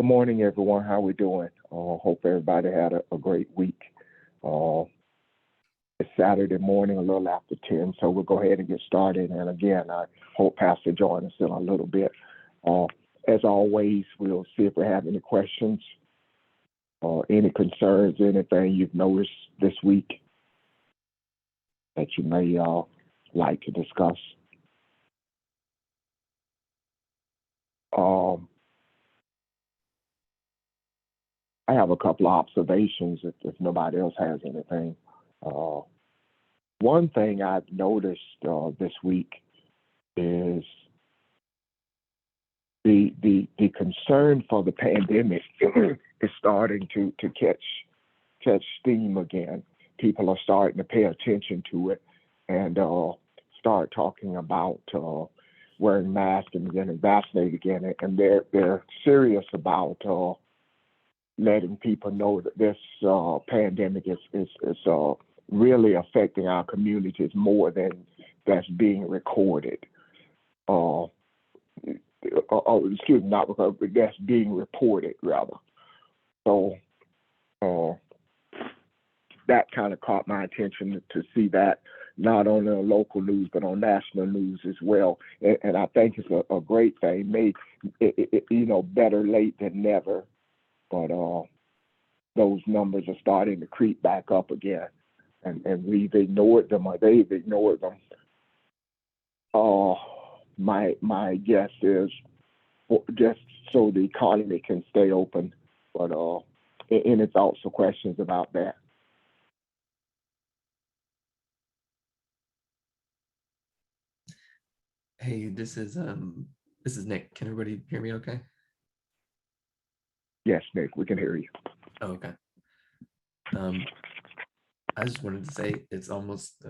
Good morning, everyone. How we doing? Hope everybody had a great week. Uh, it's Saturday morning, a little after 10, so we'll go ahead and get started. And again, I hope Pastor join us in a little bit. Uh, as always, we'll see if we have any questions, any concerns, anything you've noticed this week that you may like to discuss. Um, I have a couple of observations if nobody else has anything. Uh, One thing I've noticed this week is the concern for the pandemic is starting to catch steam again. People are starting to pay attention to it and start talking about wearing masks and getting vaccinated again, and they're serious about letting people know that this pandemic is really affecting our communities more than that's being recorded. Uh, Excuse me, not recorded, but that's being reported rather. So uh, that kind of caught my attention to see that not only on local news but on national news as well. And I think it's a great thing. Better late than never. But those numbers are starting to creep back up again, and we've ignored them, or they've ignored them. Uh, my guess is just so the economy can stay open. But any thoughts or questions about that? Hey, this is Nick. Can everybody hear me okay? Yes, Nick, we can hear you. Oh, okay. I just wanted to say it's almost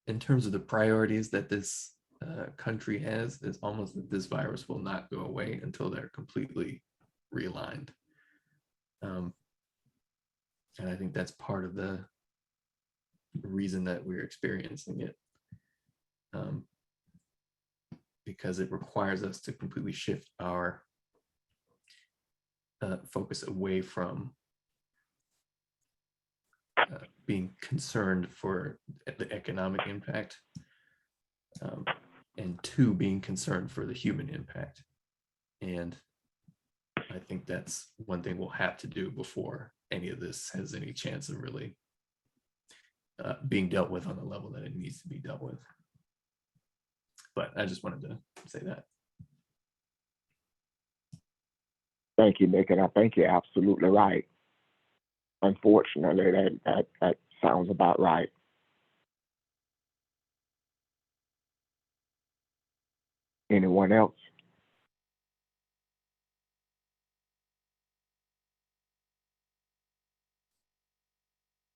in terms of the priorities that this country has, it's almost that this virus will not go away until they're completely realigned. And I think that's part of the reason that we're experiencing it, because it requires us to completely shift our focus away from being concerned for the economic impact, and to being concerned for the human impact. And I think that's one thing we'll have to do before any of this has any chance of really being dealt with on the level that it needs to be dealt with. But I just wanted to say that. Thank you, Nick, and I think you're absolutely right. Unfortunately, that sounds about right. Anyone else?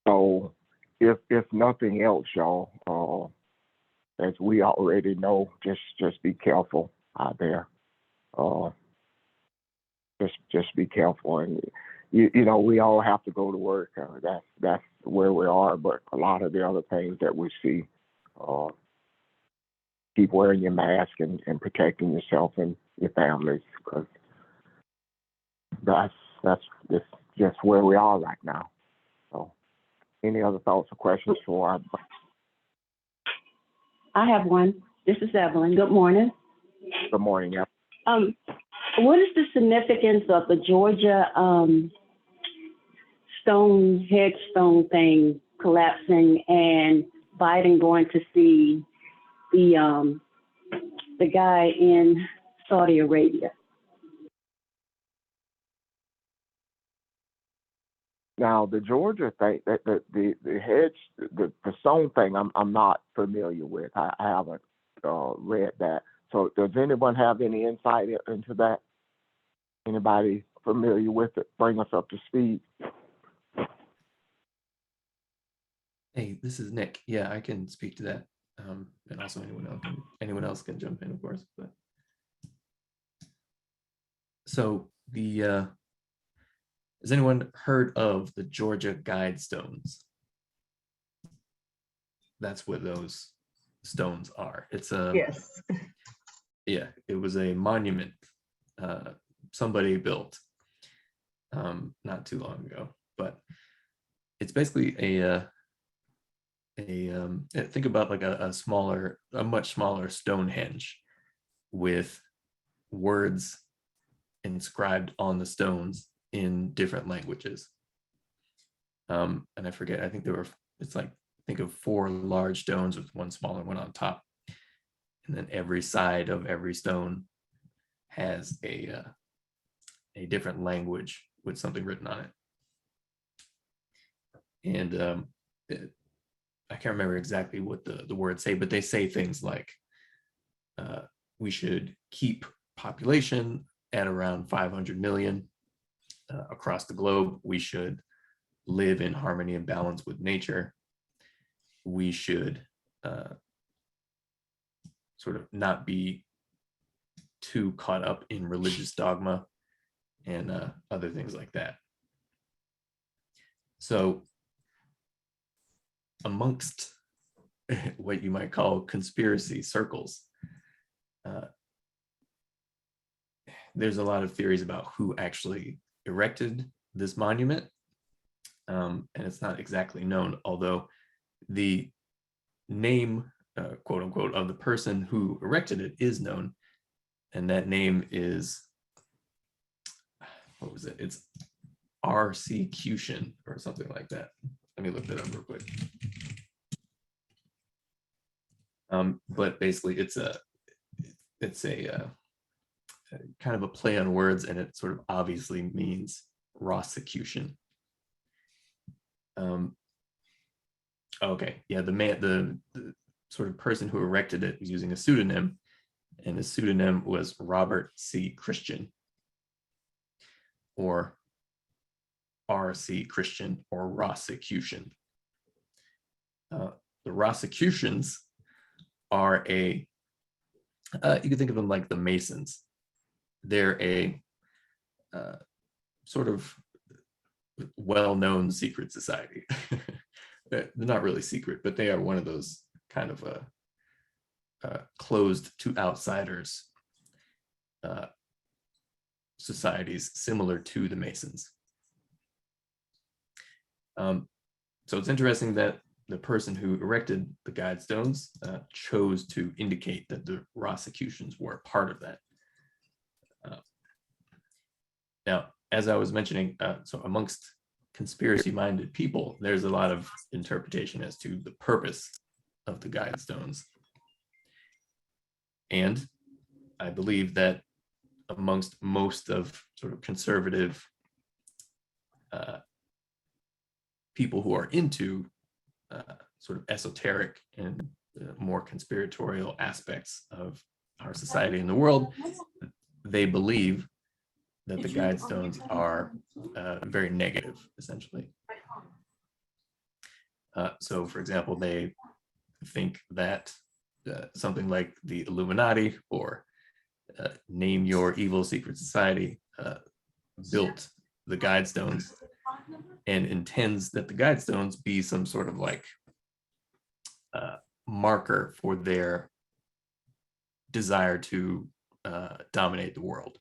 So, if nothing else, y'all, as we already know, just be careful out there. Uh, just be careful, and we all have to go to work. That's where we are. But a lot of the other things that we see, uh, keep wearing your mask and protecting yourself and your families, because that's just where we are right now. So, any other thoughts or questions for our? I have one. This is Evelyn. Good morning. Good morning, yeah. Um, what is the significance of the Georgia headstone thing collapsing and Biden going to see the guy in Saudi Arabia? Now the Georgia thing, the stone thing, I'm not familiar with. I haven't read that. So does anyone have any insight into that? Anybody familiar with it? Bring us up to speed. Hey, this is Nick. Yeah, I can speak to that. And also anyone else can jump in, of course. But so has anyone heard of the Georgia Guidestones? That's what those stones are. Yes. yeah, it was a monument somebody built not too long ago, but it's basically think about like a much smaller Stonehenge with words inscribed on the stones in different languages. And I forget, I think it's like, think of 4 large stones with one smaller one on top. And then every side of every stone has a different language with something written on it. And I can't remember exactly what the words say, but they say things like, we should keep population at around 500 million across the globe. We should live in harmony and balance with nature. We should sort of not be too caught up in religious dogma and other things like that. So amongst what you might call conspiracy circles, there's a lot of theories about who actually erected this monument. And it's not exactly known, although the name, quote unquote, of the person who erected it is known. And that name is, what was it? It's R.C.Cution or something like that. Let me look that up real quick. But basically it's a kind of a play on words, and it sort of obviously means Rossecution. Okay, yeah, the sort of person who erected it was using a pseudonym, and his pseudonym was Robert C. Christian, or R.C. Christian, or Rossecution. The Rossecutions are you can think of them like the Masons. They're a sort of well-known secret society. They're not really secret, but they are one of those kind of closed to outsiders societies similar to the Masons. So it's interesting that the person who erected the Guidestones chose to indicate that the Rossecutions were part of that. Now, as I was mentioning, so amongst conspiracy-minded people, there's a lot of interpretation as to the purpose of the Guidestones. And I believe that amongst most of sort of conservative people who are into sort of esoteric and more conspiratorial aspects of our society and the world, they believe that the Guidestones are very negative, essentially. So, for example, they think that something like the Illuminati or Name Your Evil Secret Society built the Guidestones and intends that the Guidestones be some sort of like marker for their desire to dominate the world.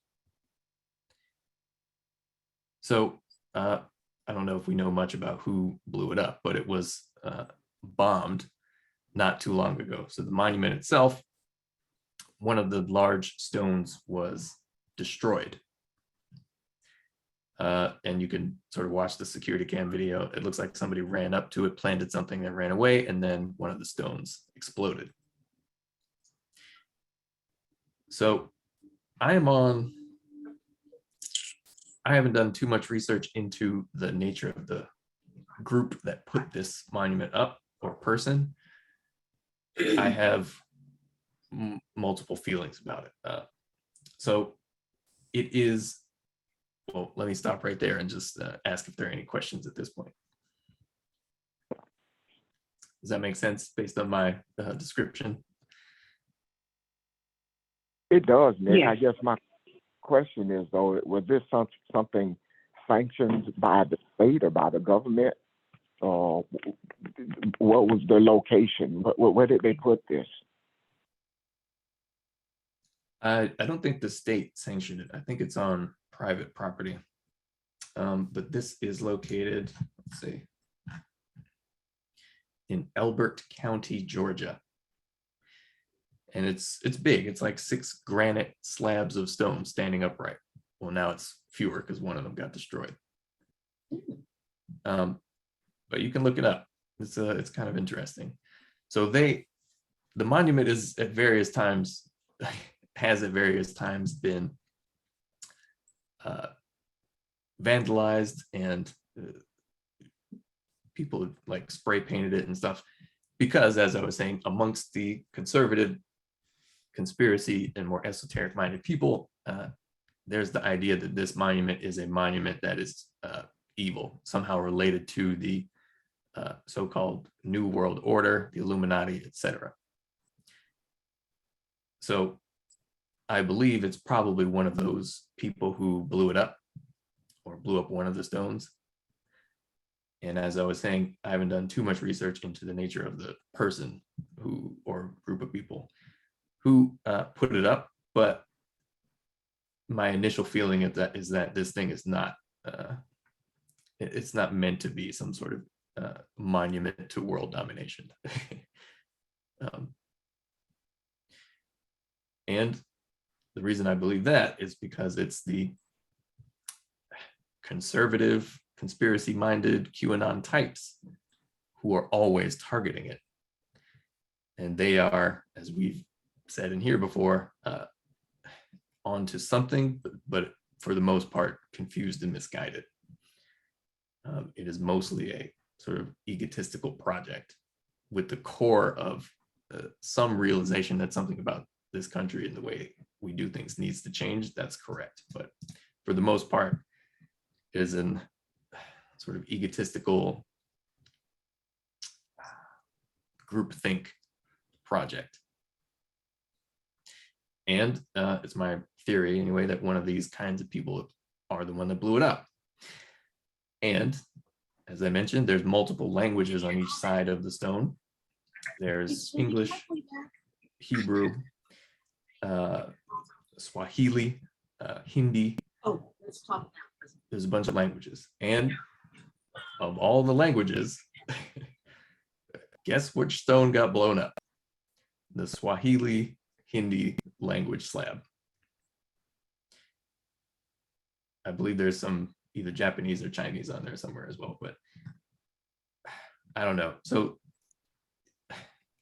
So I don't know if we know much about who blew it up, but it was bombed not too long ago. So the monument itself, one of the large stones was destroyed. And you can sort of watch the security cam video. It looks like somebody ran up to it, planted something, and ran away, and then one of the stones exploded. So I haven't done too much research into the nature of the group that put this monument up or person. I have multiple feelings about it. So it is, well, let me stop right there and just ask if there are any questions at this point. Does that make sense based on my description? It does, Nick. Yes. I guess my question is, though, was this something sanctioned by the state or by the government? What was the location? Where did they put this? I don't think the state sanctioned it. I think it's on private property. But this is located, let's see, in Elbert County, Georgia. And it's big. It's like 6 granite slabs of stone standing upright. Well, now it's fewer because one of them got destroyed. But you can look it up. It's kind of interesting. So the monument is at various times has at various times been vandalized, and people like spray painted it and stuff, because, as I was saying, amongst the conservative, conspiracy, and more esoteric minded people, there's the idea that this monument is a monument that is evil, somehow related to the so-called New World Order, the Illuminati, etc. So I believe it's probably one of those people who blew it up, or blew up one of the stones. And as I was saying, I haven't done too much research into the nature of the person who, or group of people who put it up, but my initial feeling is that this thing is not, it's not meant to be some sort of monument to world domination. And the reason I believe that is because it's the conservative, conspiracy-minded QAnon types who are always targeting it. And they are, as we've said in here before, onto something, but for the most part, confused and misguided. It is mostly a sort of egotistical project with the core of some realization that something about this country and the way we do things needs to change. That's correct. But for the most part, it is an sort of egotistical groupthink project. And it's my theory anyway that one of these kinds of people are the one that blew it up. And as I mentioned, there's multiple languages on each side of the stone. There's English, Hebrew, Swahili, Hindi. Oh, let's talk about this. There's a bunch of languages. And of all the languages, guess which stone got blown up? The Swahili Hindi language slab. I believe there's some either Japanese or Chinese on there somewhere as well, but I don't know. So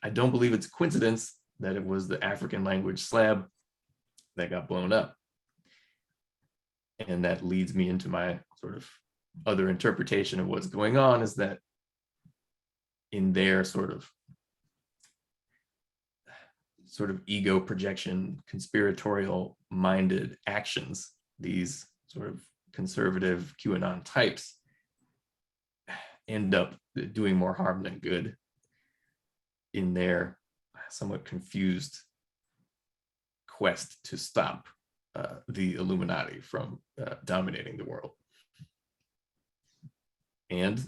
I don't believe it's a coincidence that it was the African language slab that got blown up. And that leads me into my sort of other interpretation of what's going on, is that in their sort of ego projection, conspiratorial minded actions, these sort of conservative QAnon types end up doing more harm than good in their somewhat confused quest to stop the Illuminati from dominating the world. And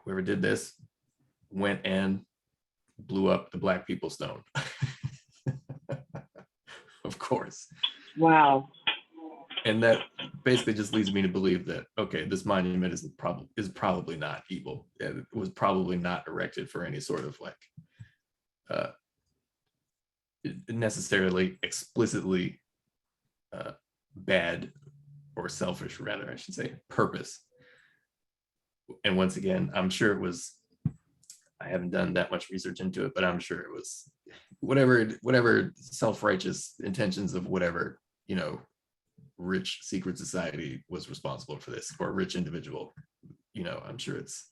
whoever did this went and blew up the Black People Stone. Of course. Wow. And that basically just leads me to believe that, okay, this monument is probably not evil. It was probably not erected for any sort of like necessarily explicitly bad or selfish, rather, I should say, purpose. And once again, I'm sure it was, I haven't done that much research into it, but I'm sure it was whatever self-righteous intentions of whatever, rich secret society was responsible for this, or a rich individual. I'm sure it's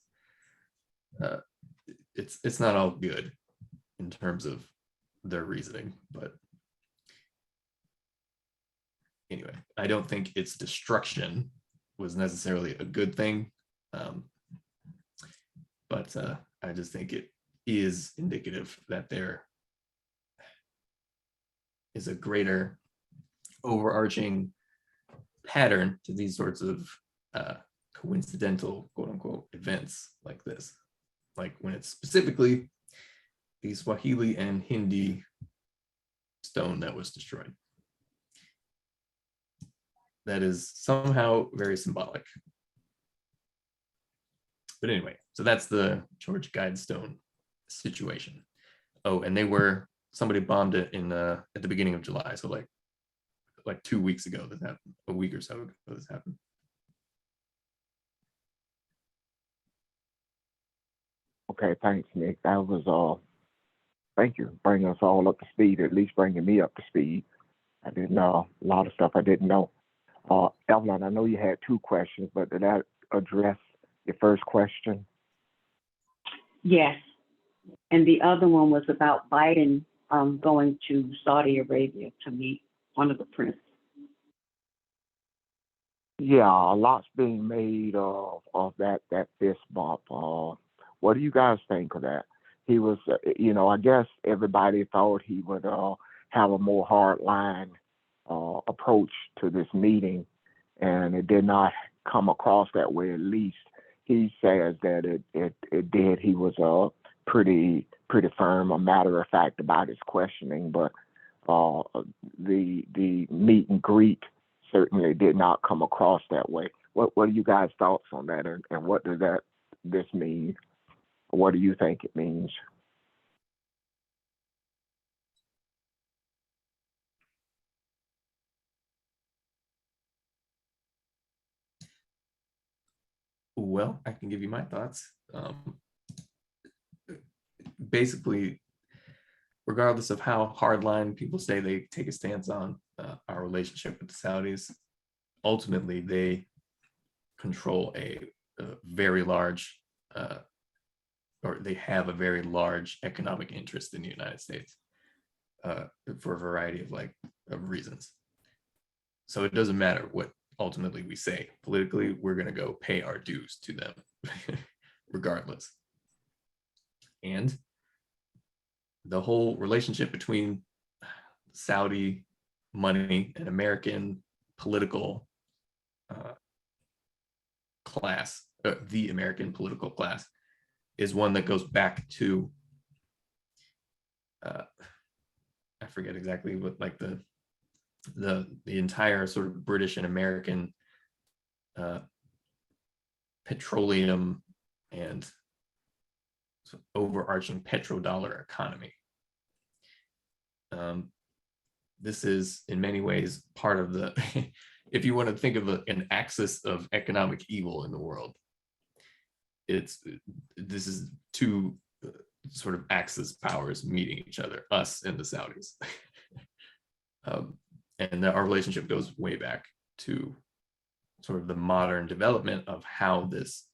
not all good in terms of their reasoning, but anyway, I don't think its destruction was necessarily a good thing. But I just think it is indicative that there is a greater overarching pattern to these sorts of coincidental, quote unquote, events like this. Like when it's specifically the Swahili and Hindi stone that was destroyed. That is somehow very symbolic. But anyway, so that's the George Guidestone situation. Oh, and somebody bombed it at the beginning of July. So like 2 weeks ago this happened, a week or so ago this happened. Okay, thanks, Nick. That was thank you. Bringing us all up to speed, at least bringing me up to speed. I didn't know a lot of stuff I didn't know. Evelyn, I know you had two questions, but did that address your first question? Yes. And the other one was about Biden going to Saudi Arabia to meet one of the princes. Yeah, a lot's being made of that fist bump. What do you guys think of that? He was, I guess everybody thought he would have a more hardline approach to this meeting, and it did not come across that way. At least he says that it did. He was pretty firm, a matter of fact about his questioning, but the meet and greet certainly did not come across that way. What are you guys' thoughts on that, and what does this mean? What do you think it means? Well, I can give you my thoughts. Basically, regardless of how hardline people say they take a stance on our relationship with the Saudis, ultimately they control a very large, or they have a very large economic interest in the United States for a variety of reasons. So it doesn't matter what ultimately we say politically, we're going to go pay our dues to them regardless. And the whole relationship between Saudi money and American political class, the American political class, is one that goes back to I forget exactly what, like the entire sort of British and American petroleum and overarching petrodollar economy. This is in many ways part of the, if you want to think of an axis of economic evil in the world, this is two sort of axis powers meeting each other, us and the Saudis. And our relationship goes way back to sort of the modern development of how this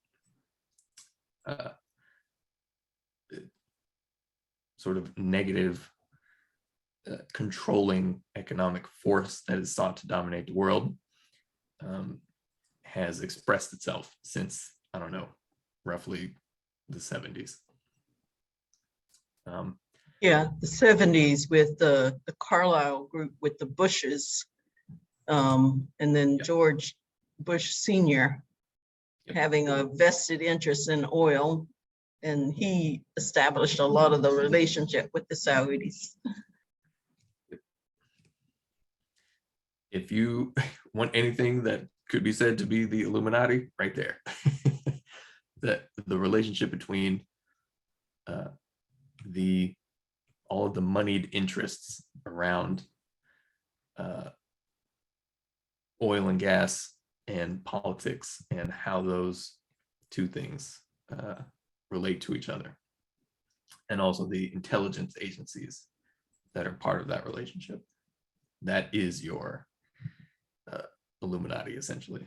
sort of negative controlling economic force that is sought to dominate the world has expressed itself since, I don't know, roughly the 70s. Yeah, the 70s with the Carlyle group with the Bushes, and then George Bush Sr. having a vested interest in oil, and he established a lot of the relationship with the Saudis. If you want anything that could be said to be the Illuminati, right there. That the relationship between all of the moneyed interests around oil and gas and politics, and how those two things relate to each other, and also the intelligence agencies that are part of that relationship. That is your Illuminati, essentially.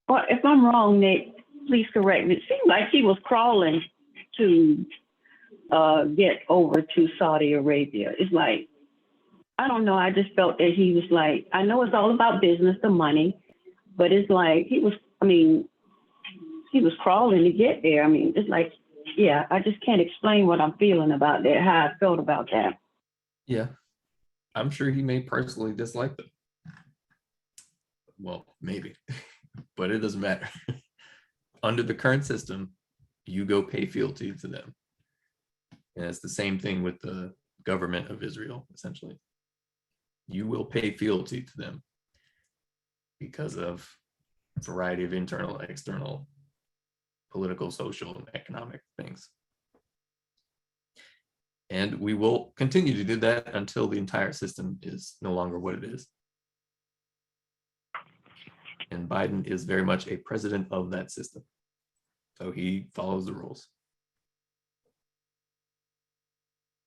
Well, if I'm wrong, Nick, please correct me. It seemed like he was crawling to get over to Saudi Arabia. It's like, I don't know, I just felt that he was like, I know it's all about business, the money, but it's like he was crawling to get there. I mean, it's like, yeah, I just can't explain what I'm feeling about that, how I felt about that. Yeah, I'm sure he may personally dislike them. Well, maybe, but it doesn't matter. Under the current system, you go pay fealty to them. And it's the same thing with the government of Israel, essentially. You will pay fealty to them because of a variety of internal and external political, social, and economic things. And we will continue to do that until the entire system is no longer what it is. And Biden is very much a president of that system. So he follows the rules.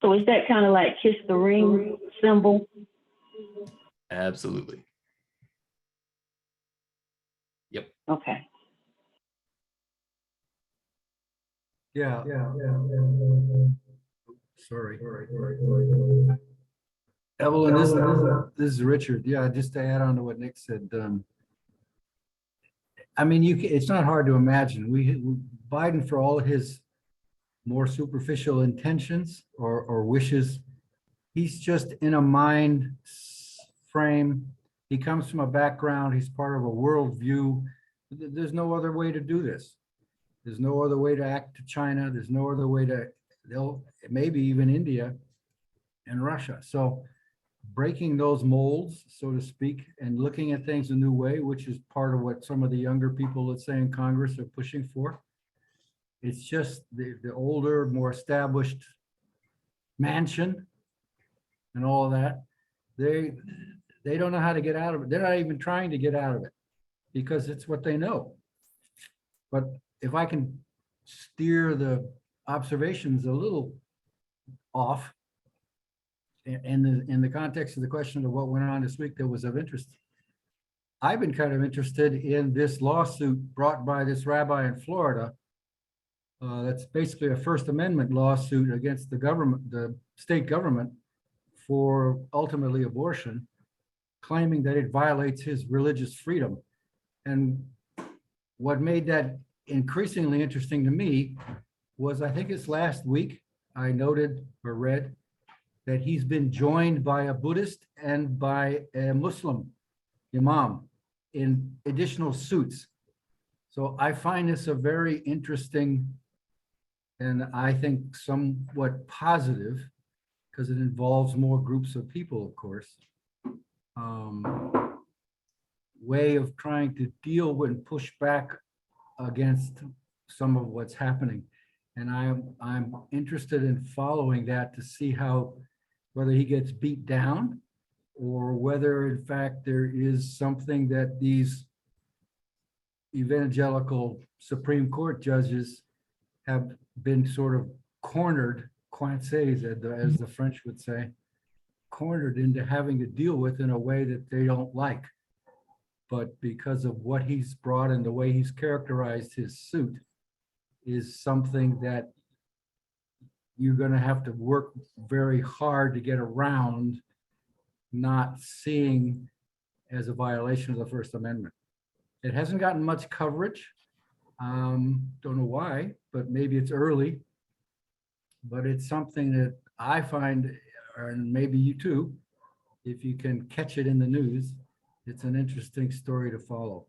So is that kind of like kiss the ring symbol? Absolutely. Yep. Okay. Yeah. Sorry. Evelyn, this is Richard. Yeah, just to add on to what Nick said. I mean, it's not hard to imagine. Biden, for all his more superficial intentions or wishes, he's just in a mind frame. He comes from a background. He's part of a worldview. There's no other way to do this. There's no other way to act to China. There's no other way to, maybe even India and Russia. So breaking those molds, so to speak, and looking at things a new way, which is part of what some of the younger people, let's say in Congress, are pushing for. It's just the older, more established mansion and all of that. They don't know how to get out of it. They're not even trying to get out of it because it's what they know. But if I can steer the observations a little off in the context of the question of what went on this week that was of interest, I've been kind of interested in this lawsuit brought by this rabbi in Florida. That's basically a First Amendment lawsuit against the government, the state government, for ultimately abortion, claiming that it violates his religious freedom. And what made that increasingly interesting to me was, I think it's last week, I noted or read that he's been joined by a Buddhist and by a Muslim imam in additional suits. So I find this a very interesting and I think somewhat positive, because it involves more groups of people, of course, way of trying to deal with and push back against some of what's happening. And I'm interested in following that to see whether he gets beat down or whether in fact there is something that these evangelical Supreme Court judges have been sort of cornered, coincés, as the French would say, cornered into having to deal with in a way that they don't like. But because of what he's brought and the way he's characterized his suit is something that you're going to have to work very hard to get around not seeing as a violation of the First Amendment. It hasn't gotten much coverage. Don't know why, but maybe it's early. But it's something that I find, and maybe you too, if you can catch it in the news, it's an interesting story to follow.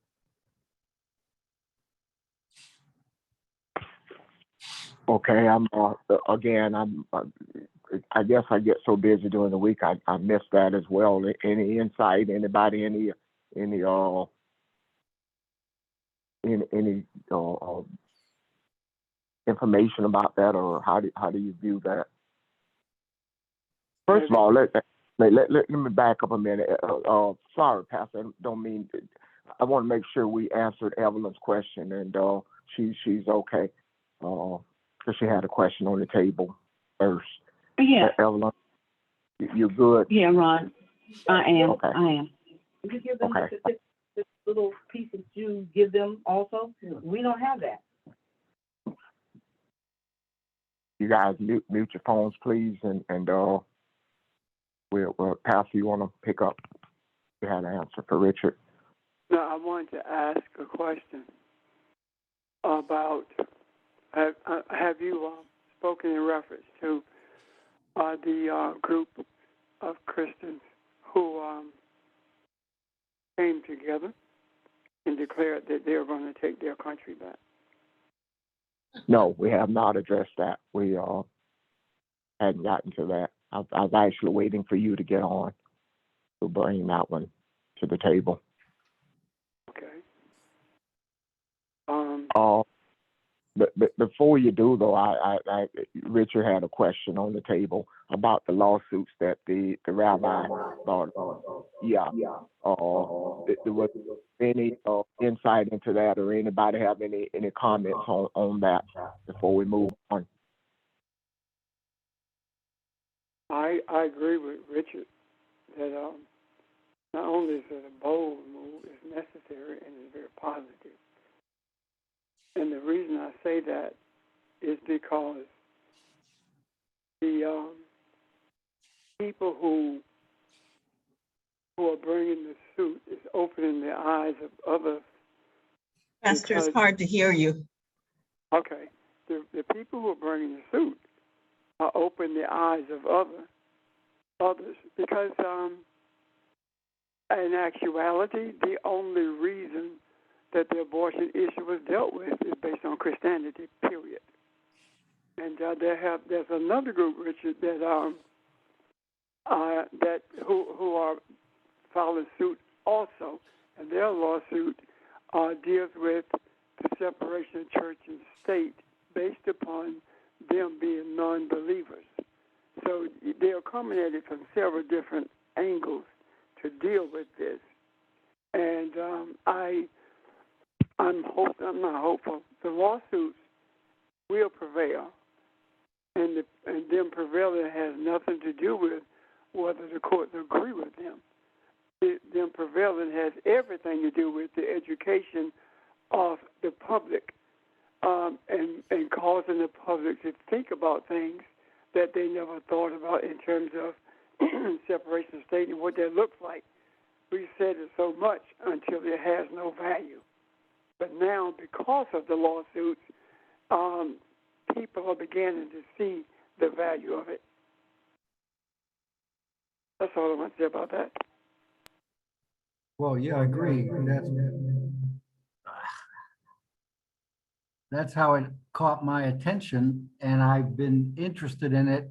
Okay, I guess I get so busy during the week, I missed that as well. Any insight, anybody, any information about that, or how do you view that? First of all, let me back up a minute. Sorry, Pastor, I don't mean. I want to make sure we answered Evelyn's question, and she's okay. Because she had a question on the table first. Yeah. Evelyn, you're good? Yeah, Ron. I am. Okay. I am. Did you give them Okay. this little piece that you give them also? We don't have that. You guys mute your phones, please, and we'll Pastor, you want to pick up? You had an answer for Richard. No, I wanted to ask a question about, have you spoken in reference to the group of Christians who came together and declared that they're going to take their country back? No, we have not addressed that. We hadn't gotten to that. I was actually waiting for you to get on to bring that one to the table. Okay. But before you do, though, Richard had a question on the table about the lawsuits that the rabbi brought. Yeah. There was any insight into that, or anybody have any comments on that before we move on? I agree with Richard that not only is it a bold move, it's necessary and it's very positive. And the reason I say that is because the people who are bringing the suit is opening the eyes of others. Pastor, it's Because- hard to hear you. Okay, the people who are bringing the suit are opening the eyes of others because in actuality, the only reason that the abortion issue was dealt with is based on Christianity, period. And there's another group, Richard, that who are filing suit also, and their lawsuit deals with the separation of church and state based upon them being non-believers. So they are coming at it from several different angles to deal with this. And I'm not hopeful. The lawsuits will prevail, and them prevailing has nothing to do with whether the courts agree with them. Them prevailing has everything to do with the education of the public, and causing the public to think about things that they never thought about in terms of separation of state and what that looks like. We said it so much until it has no value. But now, because of the lawsuits, people are beginning to see the value of it. That's all I want to say about that. Well, yeah, I agree. That's how it caught my attention, and I've been interested in it.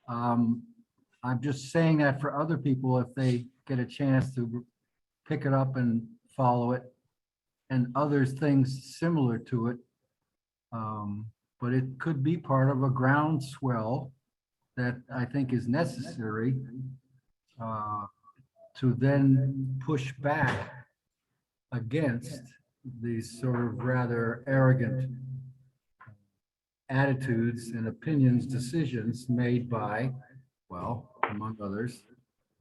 I'm just saying that for other people, if they get a chance to pick it up and follow it, and others things similar to it. But it could be part of a groundswell that I think is necessary to then push back against these sort of rather arrogant attitudes and opinions, decisions made by, well, among others,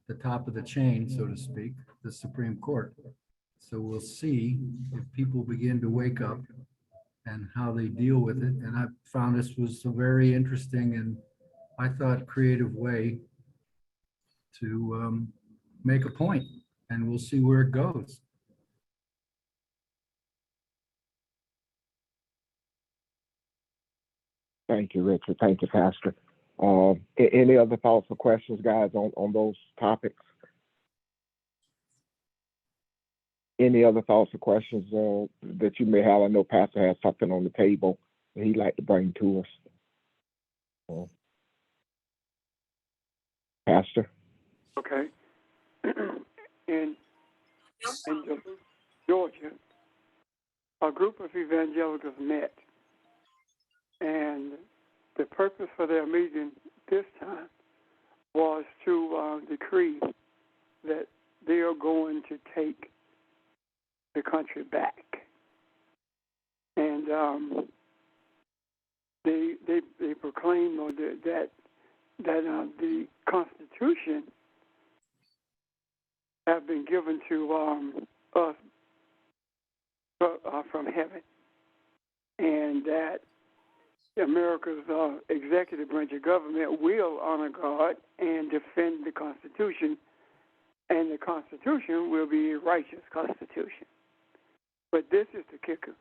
the top of the chain, so to speak, the Supreme Court. So we'll see if people begin to wake up and how they deal with it. And I found this was a very interesting and I thought creative way to make a point, and we'll see where it goes. Thank you, Richard. Thank you, Pastor. Any other thoughts or questions, guys, on those topics? Any other thoughts or questions that you may have? I know Pastor has something on the table that he'd like to bring to us. Pastor? Okay. in Georgia, a group of evangelicals met, and the purpose for their meeting this time was to decree that they are going to take the country back. And they proclaim that the Constitution have been given to us from heaven, and that America's executive branch of government will honor God and defend the Constitution, and the Constitution will be a righteous Constitution. But this is the kicker.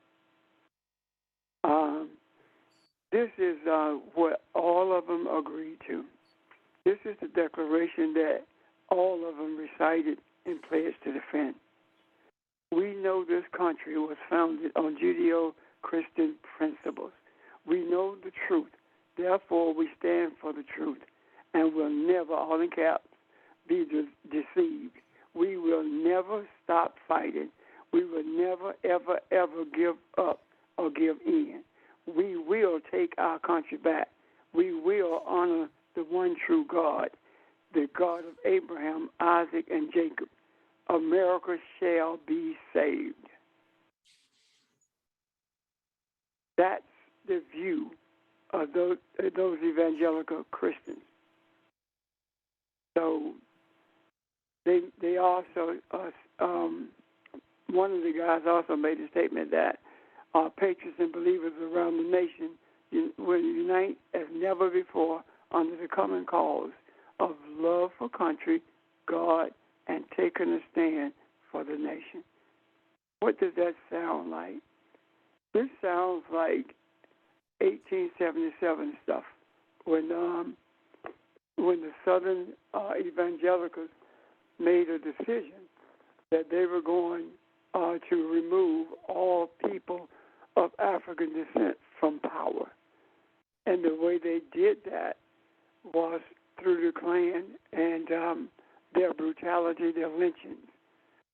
This is what all of them agreed to. This is the declaration that all of them recited and pledged to defend. We know this country was founded on Judeo-Christian principles. We know the truth therefore we stand for the truth and will never, all in caps, be deceived. We will never stop fighting. We will never, ever, ever give up or give in. We will take our country back. We will honor the one true God, the God of Abraham, Isaac, and Jacob. America shall be saved. That's the view of those evangelical Christians. So they also, one of the guys also made a statement that patriots and believers around the nation will unite as never before under the common cause of love for country, God, and taking a stand for the nation. What does that sound like? This sounds like 1877 stuff when the Southern evangelicals made a decision that they were going to remove all people of African descent from power. And the way they did that was through the Klan and their brutality, their lynchings.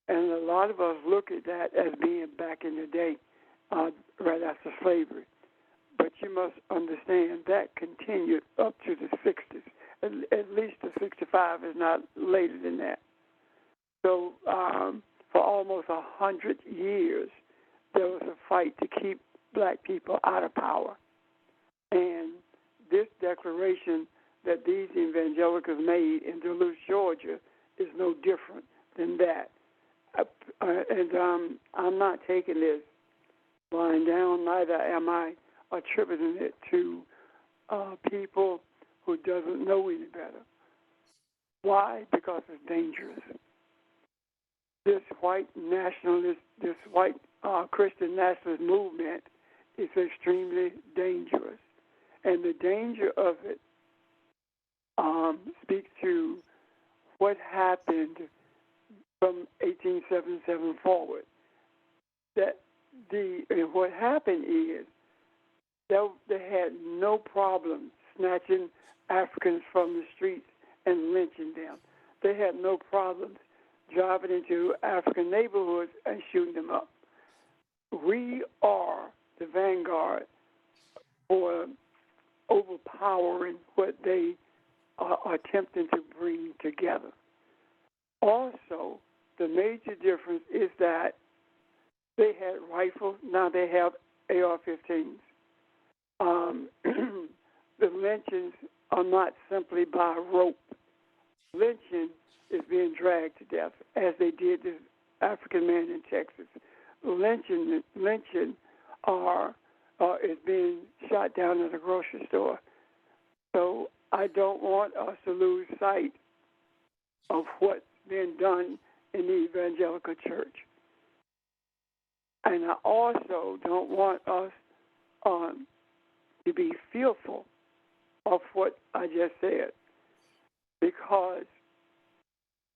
And a lot of us look at that as being back in the day, right after slavery. But you must understand that continued up to the 60s. At least the 65 is not later than that. So for almost 100 years, there was a fight to keep black people out of power. And this declaration that these evangelicals made in Duluth, Georgia, is no different than that. I'm not taking this lying down, neither am I attributing it to people who doesn't know any better. Why? Because it's dangerous. This white nationalist, this white Christian nationalist movement is extremely dangerous. And the danger of it speaks to what happened from 1877 forward. What happened is they had no problem snatching Africans from the streets and lynching them. They had no problems driving into African neighborhoods and shooting them up. We are the vanguard for overpowering what they are attempting to bring together. Also, the major difference is that they had rifles, now they have AR-15s. The lynchings are not simply by rope. Lynching is being dragged to death, as they did this African man in Texas. Lynching is being shot down at a grocery store. So I don't want us to lose sight of what's been done in the evangelical church. And I also don't want us to be fearful of what I just said, because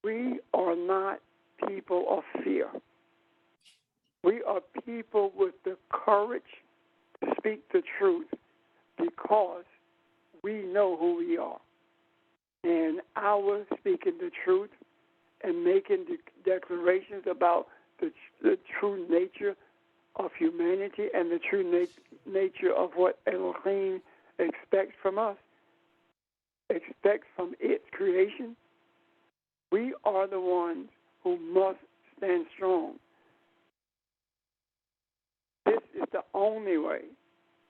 we are not people of fear. We are people with the courage to speak the truth because we know who we are. And our speaking the truth and making declarations about the true nature of humanity and the true nature of what Elohim expects from us, expects from its creation, we are the ones who must stand strong. This is the only way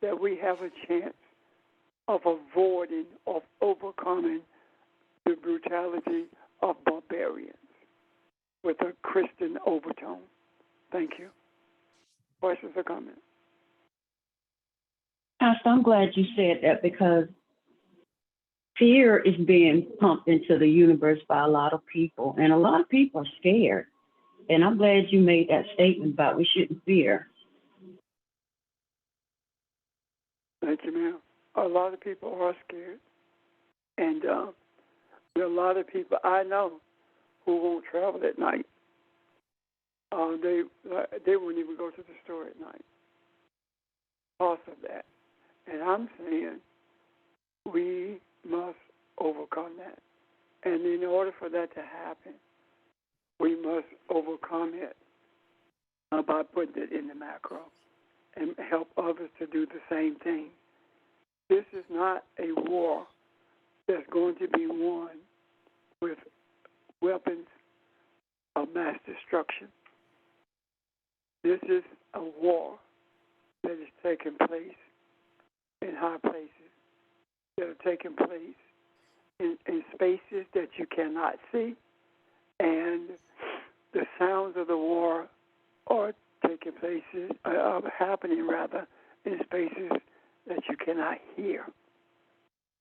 that we have a chance of avoiding, of overcoming the brutality of barbarians with a Christian overtone. Thank you. Questions or comments? Pastor, I'm glad you said that, because fear is being pumped into the universe by a lot of people, and a lot of people are scared. And I'm glad you made that statement about we shouldn't fear. Thank you, ma'am. A lot of people are scared. And there are a lot of people I know who won't travel at night. They won't even go to the store at night because of that. And I'm saying And in order for that to happen, we must overcome it by putting it in the macro and help others to do the same thing. This is not a war that's going to be won with weapons of mass destruction. This is a war that is taking place in high places, that are taking place in spaces that you cannot see, and the sounds of the war are taking places, happening rather, in spaces that you cannot hear.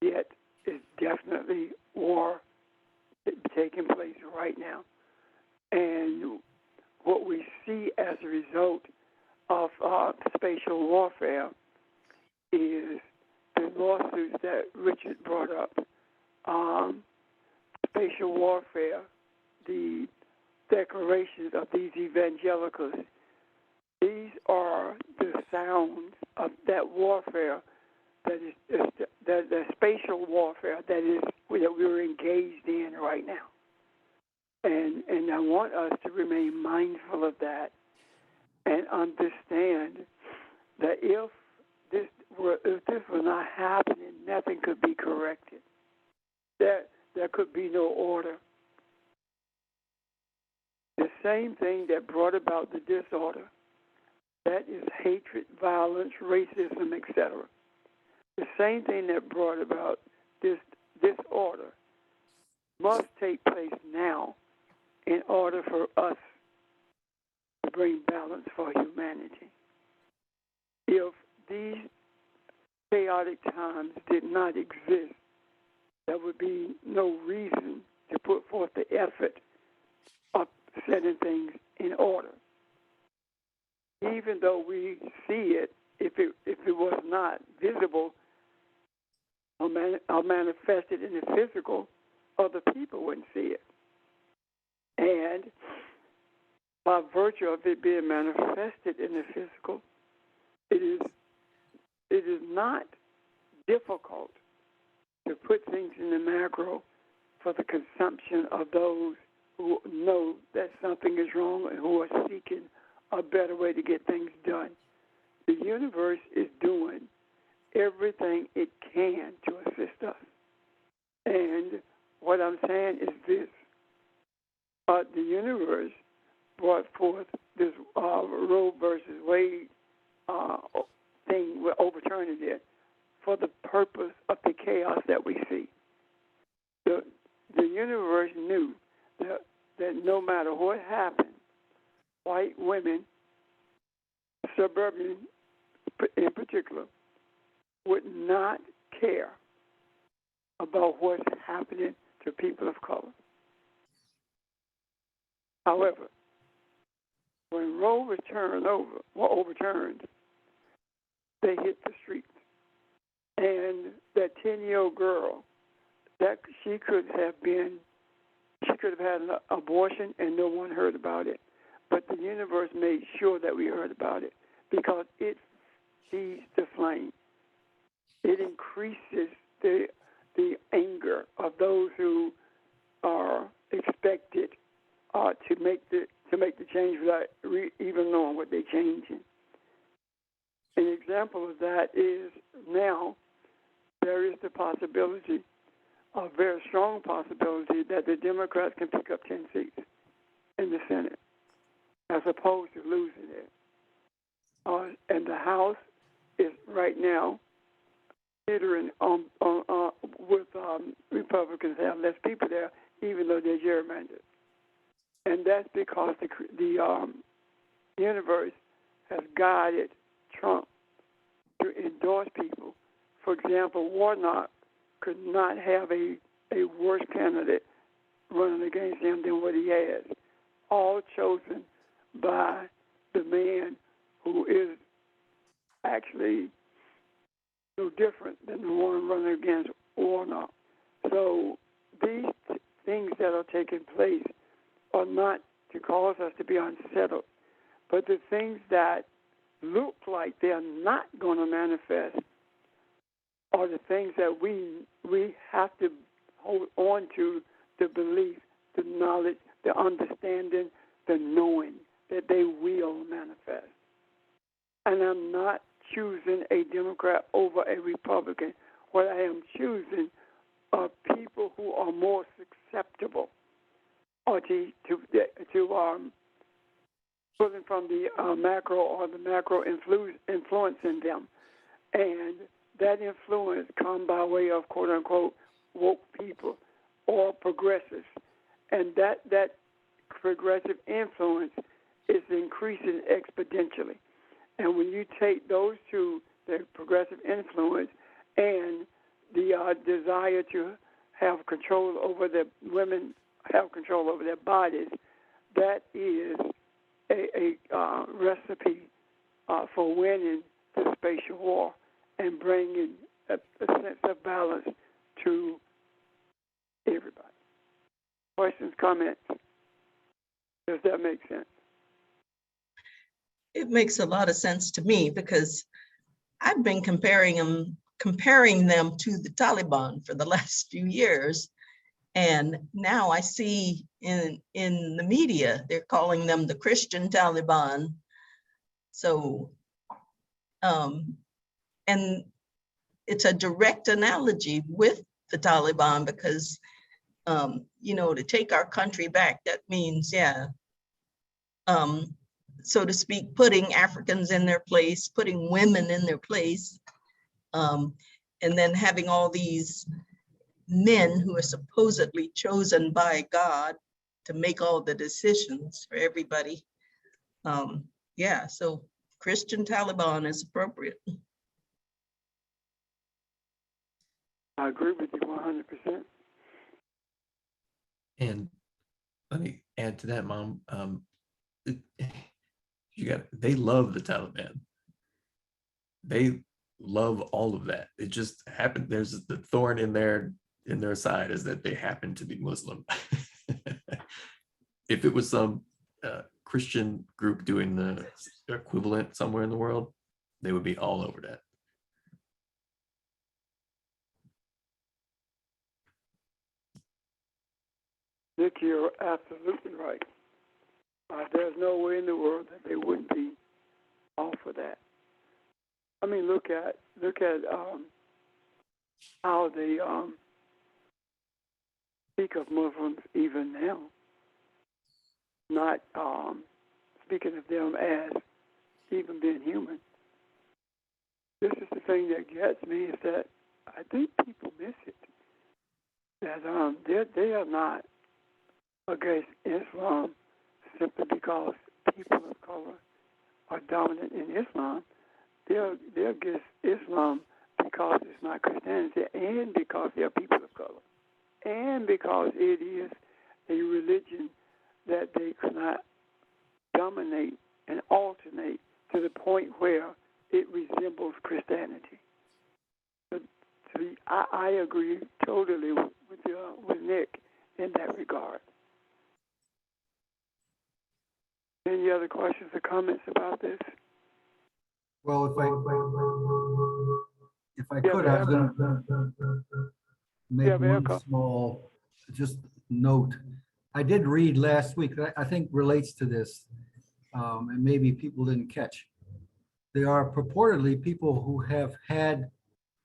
Yet, it's definitely war taking place right now. And what we see as a result of spatial warfare is the lawsuits that Richard brought up. Spatial warfare, the declarations of these evangelicals, these are the sounds of that warfare that is the spatial warfare that we're engaged in right now. And I want us to remain mindful of that and understand that if this were not happening, nothing could be corrected. There could be no order. The same thing that brought about the disorder, that is hatred, violence, racism, etc. The same thing that brought about this disorder must take place now in order for us to bring balance for humanity. If these chaotic times did not exist, there would be no reason to put forth the effort of setting things in order. Even though we see it, if it was not visible or manifested in the physical, other people wouldn't see it. And by virtue of it being manifested in the physical, it is not difficult to put things in the macro for the consumption of those who know that something is wrong and who are seeking a better way to get things done. The universe is doing everything it can to assist us. And what I'm saying is this. The universe brought forth this Roe versus Wade thing, we're overturning it, for the purpose of the chaos that we see. The universe knew that no matter what happened, white women, suburban in particular, would not care about what's happening to people of color. However, when Roe was overturned, they hit the streets. And that 10-year-old girl, that she could have had an abortion and no one heard about it. But the universe made sure that we heard about it because it feeds the flame. It increases the anger of those who are expected to make the change without even knowing what they're changing. An example of that is now there is the possibility, a very strong possibility, that the Democrats can pick up 10 seats in the Senate as opposed to losing it. And the House is right now teetering with Republicans have less people there, even though they're gerrymandered. And that's because the universe has guided Trump to endorse people. For example, Warnock could not have a worse candidate running against him than what he has, all chosen by the man who is actually no different than the one running against Warnock. So these things that are taking place are not to cause us to be unsettled, but the things that look like they're not going to manifest are the things that we have to hold on to the belief, the knowledge, the understanding, the knowing that they will manifest. And I'm not choosing a Democrat over a Republican. What I am choosing are people who are more susceptible or to pulling from the macro or the macro influencing them. And that influence come by way of quote unquote woke people or progressives. And that progressive influence is increasing exponentially. And when you take those two, the progressive influence and the desire to have control over the women, have control over their bodies, that is a recipe for winning the spatial war and bringing a sense of balance to everybody. Questions, comments? Does that make sense? It makes a lot of sense to me because I've been comparing them to the Taliban for the last few years. And now I see in the media, they're calling them the Christian Taliban. So, and it's a direct analogy with the Taliban because, to take our country back, that means, so to speak, putting Africans in their place, putting women in their place, and then having all these men who are supposedly chosen by God to make all the decisions for everybody. So Christian Taliban is appropriate. I agree with you 100%. And let me add to that, Mom. They love the Taliban. They love all of that. It just happened. There's the thorn in their side is that they happen to be Muslim. If it was some Christian group doing the equivalent somewhere in the world, they would be all over that. Nick, you're absolutely right. There's no way in the world that they wouldn't be all for that. I mean, look at how they speak of Muslims even now. Not speaking of them as even being human. This is the thing that gets me is that I think people miss it. That they are not against Islam simply because people of color are dominant in Islam. They're against Islam because it's not Christianity and because they're people of color and because it is a religion that they cannot dominate and alternate to the point where it resembles Christianity. But I agree totally with Nick in that regard. Any other questions or comments about this? Well, if I could, I was going to make one small just note. I did read last week that I think relates to this, and maybe people didn't catch. There are purportedly people who have had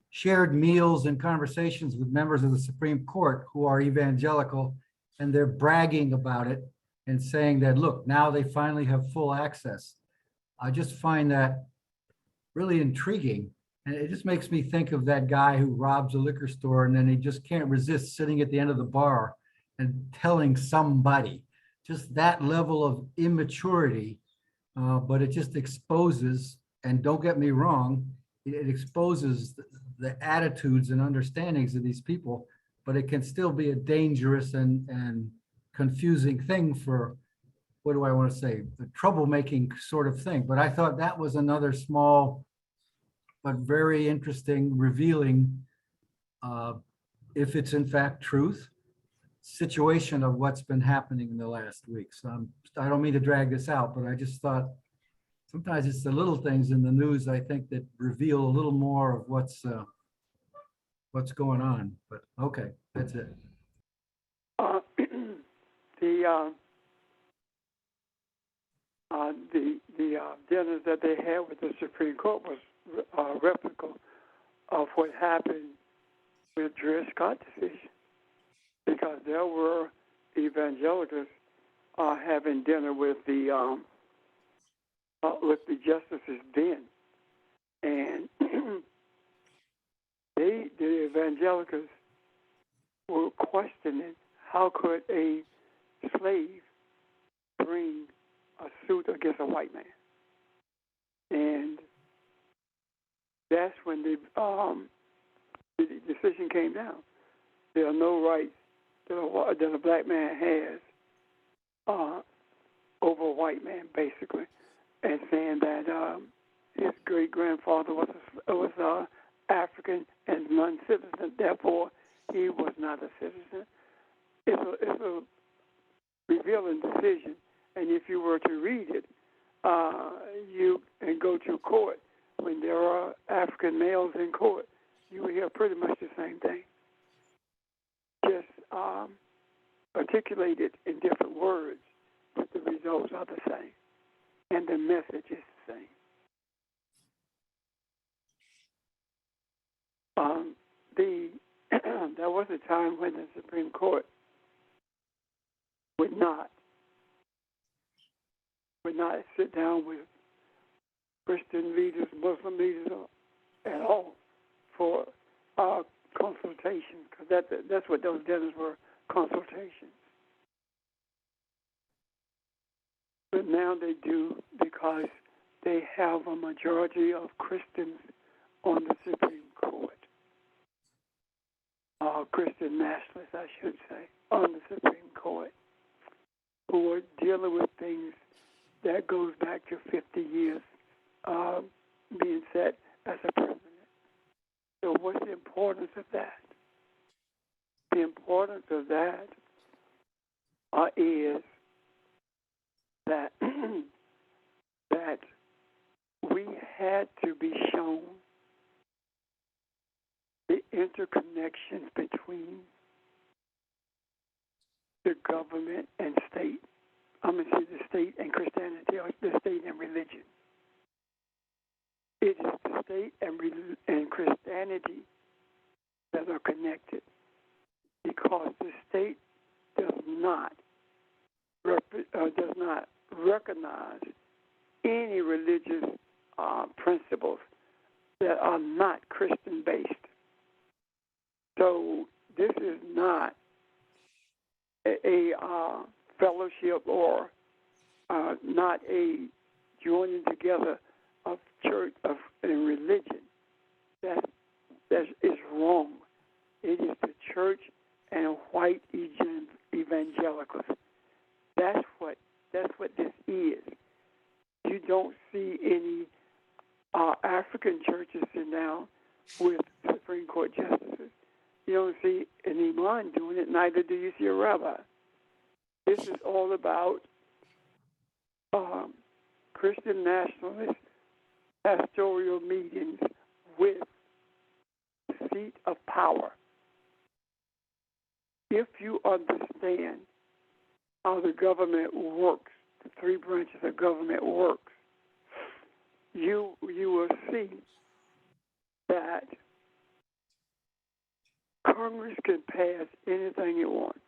shared meals and conversations with members of the Supreme Court who are evangelical, and they're bragging about it and saying that, look, now they finally have full access. I just find that really intriguing. And it just makes me think of that guy who robs a liquor store and then he just can't resist sitting at the end of the bar and telling somebody. Just that level of immaturity, but it just exposes, and don't get me wrong, it exposes the attitudes and understandings of these people, but it can still be a dangerous and confusing thing for, what do I want to say, the troublemaking sort of thing. But I thought that was another small but very interesting, revealing, if it's in fact truth, situation of what's been happening in the last week. So I don't mean to drag this out, but I just thought sometimes it's the little things in the news, I think, that reveal a little more of what's going on. But okay, that's it. dinners that they had with the Supreme Court was a replica of what happened with Dred Scott decision, because there were evangelicals having dinner with the justices then, and the evangelicals were questioning how could a slave bring a suit against a white man, and that's when the decision came down. There are no rights that a black man has over a white man, basically, and saying that his great grandfather was African and non-citizen, therefore he was not a citizen. It's a revealing decision, and if you were to read it, you and go to court when there are African males in court, you will hear pretty much the same thing, just articulated in different words, but the results are the same, and the message is the same. There was a time when the Supreme Court would not sit down with Christian leaders, Muslim leaders at all for consultations, because that's what those dinners were, consultations. But now they do, because they have a majority of Christians on the Supreme Court. Christian nationalists, I should say, on the Supreme Court, who are dealing with things that goes back to 50 years being set as a president. So what's the importance of that? The importance of that is that that we had to be shown the interconnections between the government and state. I'm going to say the state and Christianity, or the state and religion. It is the state and Christianity that are connected, because the state does not recognize any religious principles that are not Christian-based. So this is not a fellowship or not a joining together of church and religion. That is wrong. It is the church and white evangelicals. That's what this is. You don't see any African churches sit down with Supreme Court justices. You don't see an imam doing it, neither do you see a rabbi. This is all about Christian nationalist pastoral meetings with the seat of power. If you understand how the government works, the three branches of government works, you will see that Congress can pass anything it wants.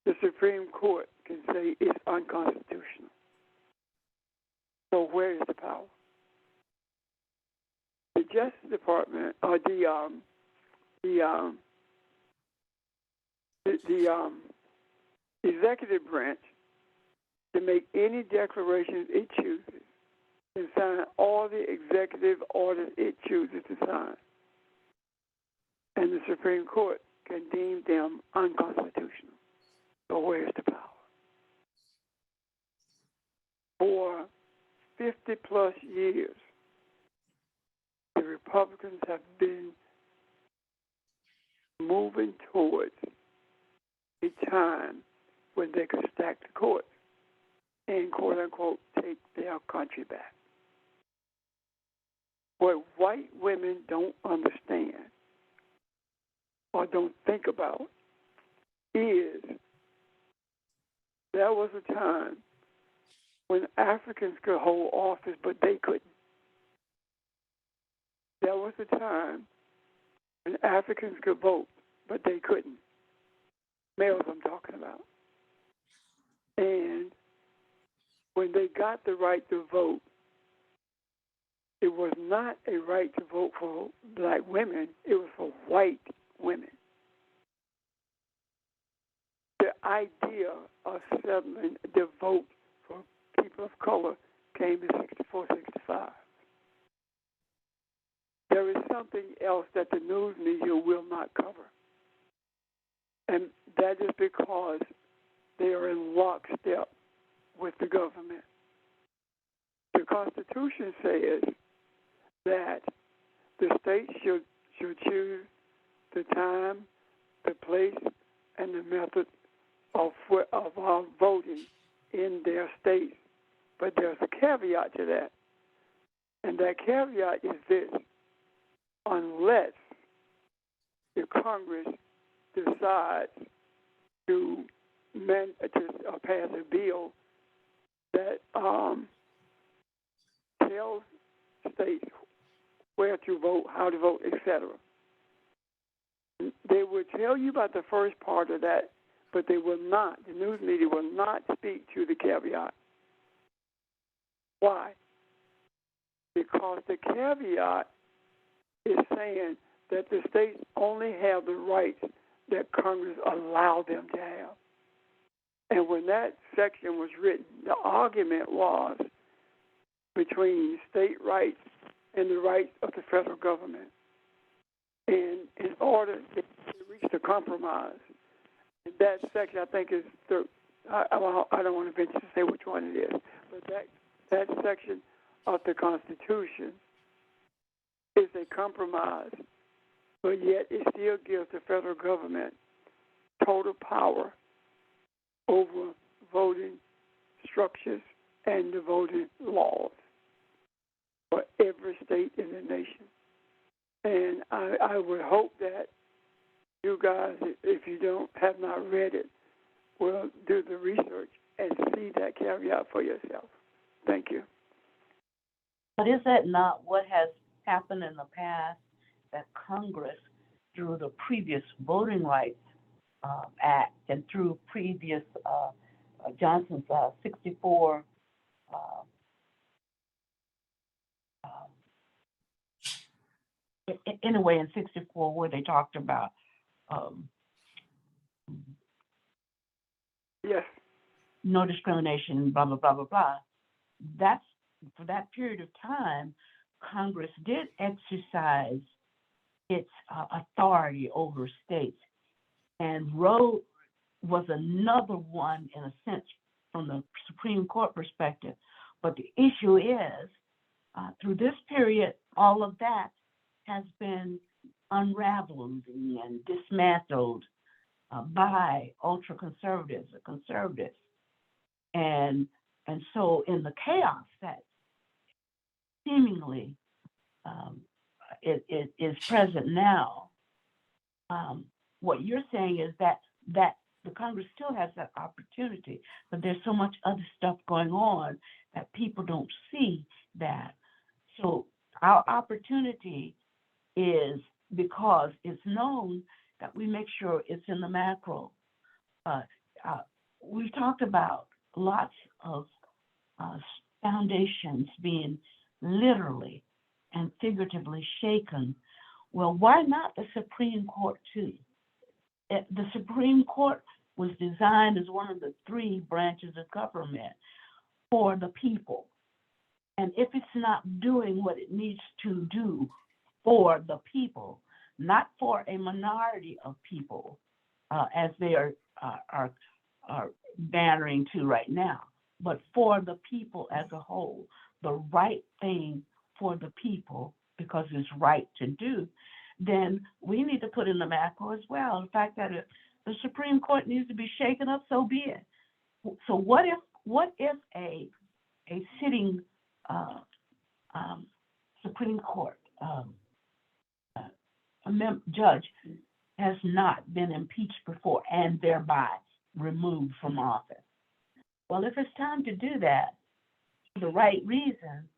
The Supreme Court can say it's unconstitutional. So where is the power? The Justice Department, or the executive branch, to make any declarations it chooses, can sign all the executive orders it chooses to sign. And the Supreme Court can deem them unconstitutional. So where's the power? For 50 plus years, the Republicans have been moving towards a time when they could stack the courts and, quote unquote, take their country back. What white women don't understand or don't think about is there was a time when Africans could hold office, but they couldn't. There was a time when Africans could vote, but they couldn't. Males I'm talking about. And when they got the right to vote, it was not a right to vote for black women, it was for white women. The idea of settling the vote for people of color came in 64, 65. There is something else that the news media will not cover. And that is because they are in lockstep with the government. The Constitution says that the state should choose the time, the place, and the method of voting in their state. But there's a caveat to that. And that caveat is this: unless the Congress decides to pass a bill that tells states where to vote, how to vote, etc. They will tell you about the first part of that, but they will not, the news media will not speak to the caveat. Why? Because the caveat is saying that the states only have the rights that Congress allowed them to have. And when that section was written, the argument was between state rights and the rights of the federal government. And in order to reach the compromise, that section I think is I don't want to venture to say which one it is, but that section of the Constitution is a compromise, but yet it still gives the federal government total power over voting structures and the voting laws for every state in the nation. And I would hope that you guys, if you have not read it, will do the research and see that caveat for yourself. Thank you. But is that not what has happened in the past, that Congress, through the previous Voting Rights Act and through previous Johnson's 64 anyway, in 64, where they talked about yes, no discrimination, blah, blah, blah, blah, blah. That's, for that period of time, Congress did exercise its authority over states. And Roe was another one, in a sense, from the Supreme Court perspective. But the issue is, through this period, all of that has been unraveled and dismantled by ultra-conservatives or conservatives. And so in the chaos that seemingly it is present now, what you're saying is that the Congress still has that opportunity, but there's so much other stuff going on that people don't see that. So our opportunity is, because it's known, that we make sure it's in the macro. We've talked about lots of foundations being literally and figuratively shaken. Well, why not the Supreme Court too? The Supreme Court was designed as one of the three branches of government for the people. And if it's not doing what it needs to do for the people, not for a minority of people, as they are bantering to right now, but for the people as a whole, the right thing for the people, because it's right to do, then we need to put in the macro as well. The fact that the Supreme Court needs to be shaken up, so be it. So what if a sitting Supreme Court judge has not been impeached before and thereby removed from office? Well, if it's time to do that for the right reason,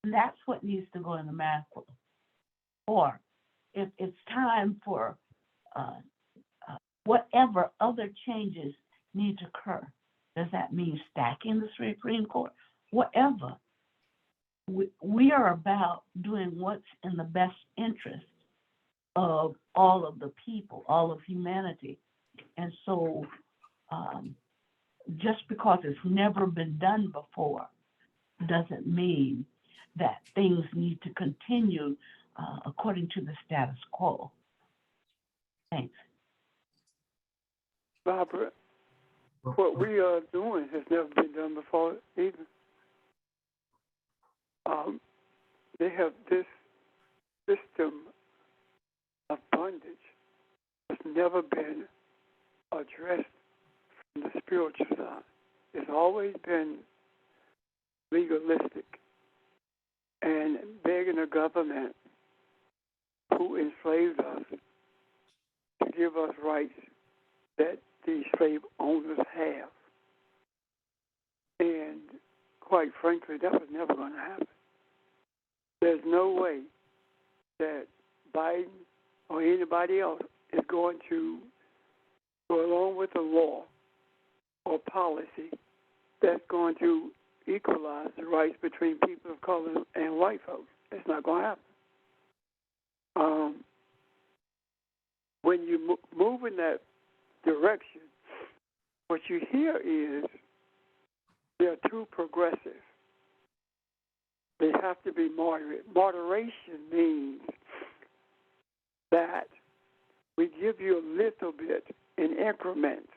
that's what needs to go in the manual. Or if it's time for whatever other changes need to occur, does that mean stacking the Supreme Court? Whatever. We are about doing what's in the best interest of all of the people, all of humanity. And so just because it's never been done before doesn't mean that things need to continue according to the status quo. Thanks. Barbara, what we are doing has never been done before either. They have this system of bondage that's never been addressed from the spiritual side. It's always been legalistic and begging the government who enslaved us to give us rights that the slave owners have. And quite frankly, that was never going to happen. There's no way that Biden or anybody else is going to go along with a law or policy that's going to equalize the rights between people of color and white folks. It's not going to happen. When you move in that direction, what you hear is they're too progressive. They have to be moderate. Moderation means that we give you a little bit in increments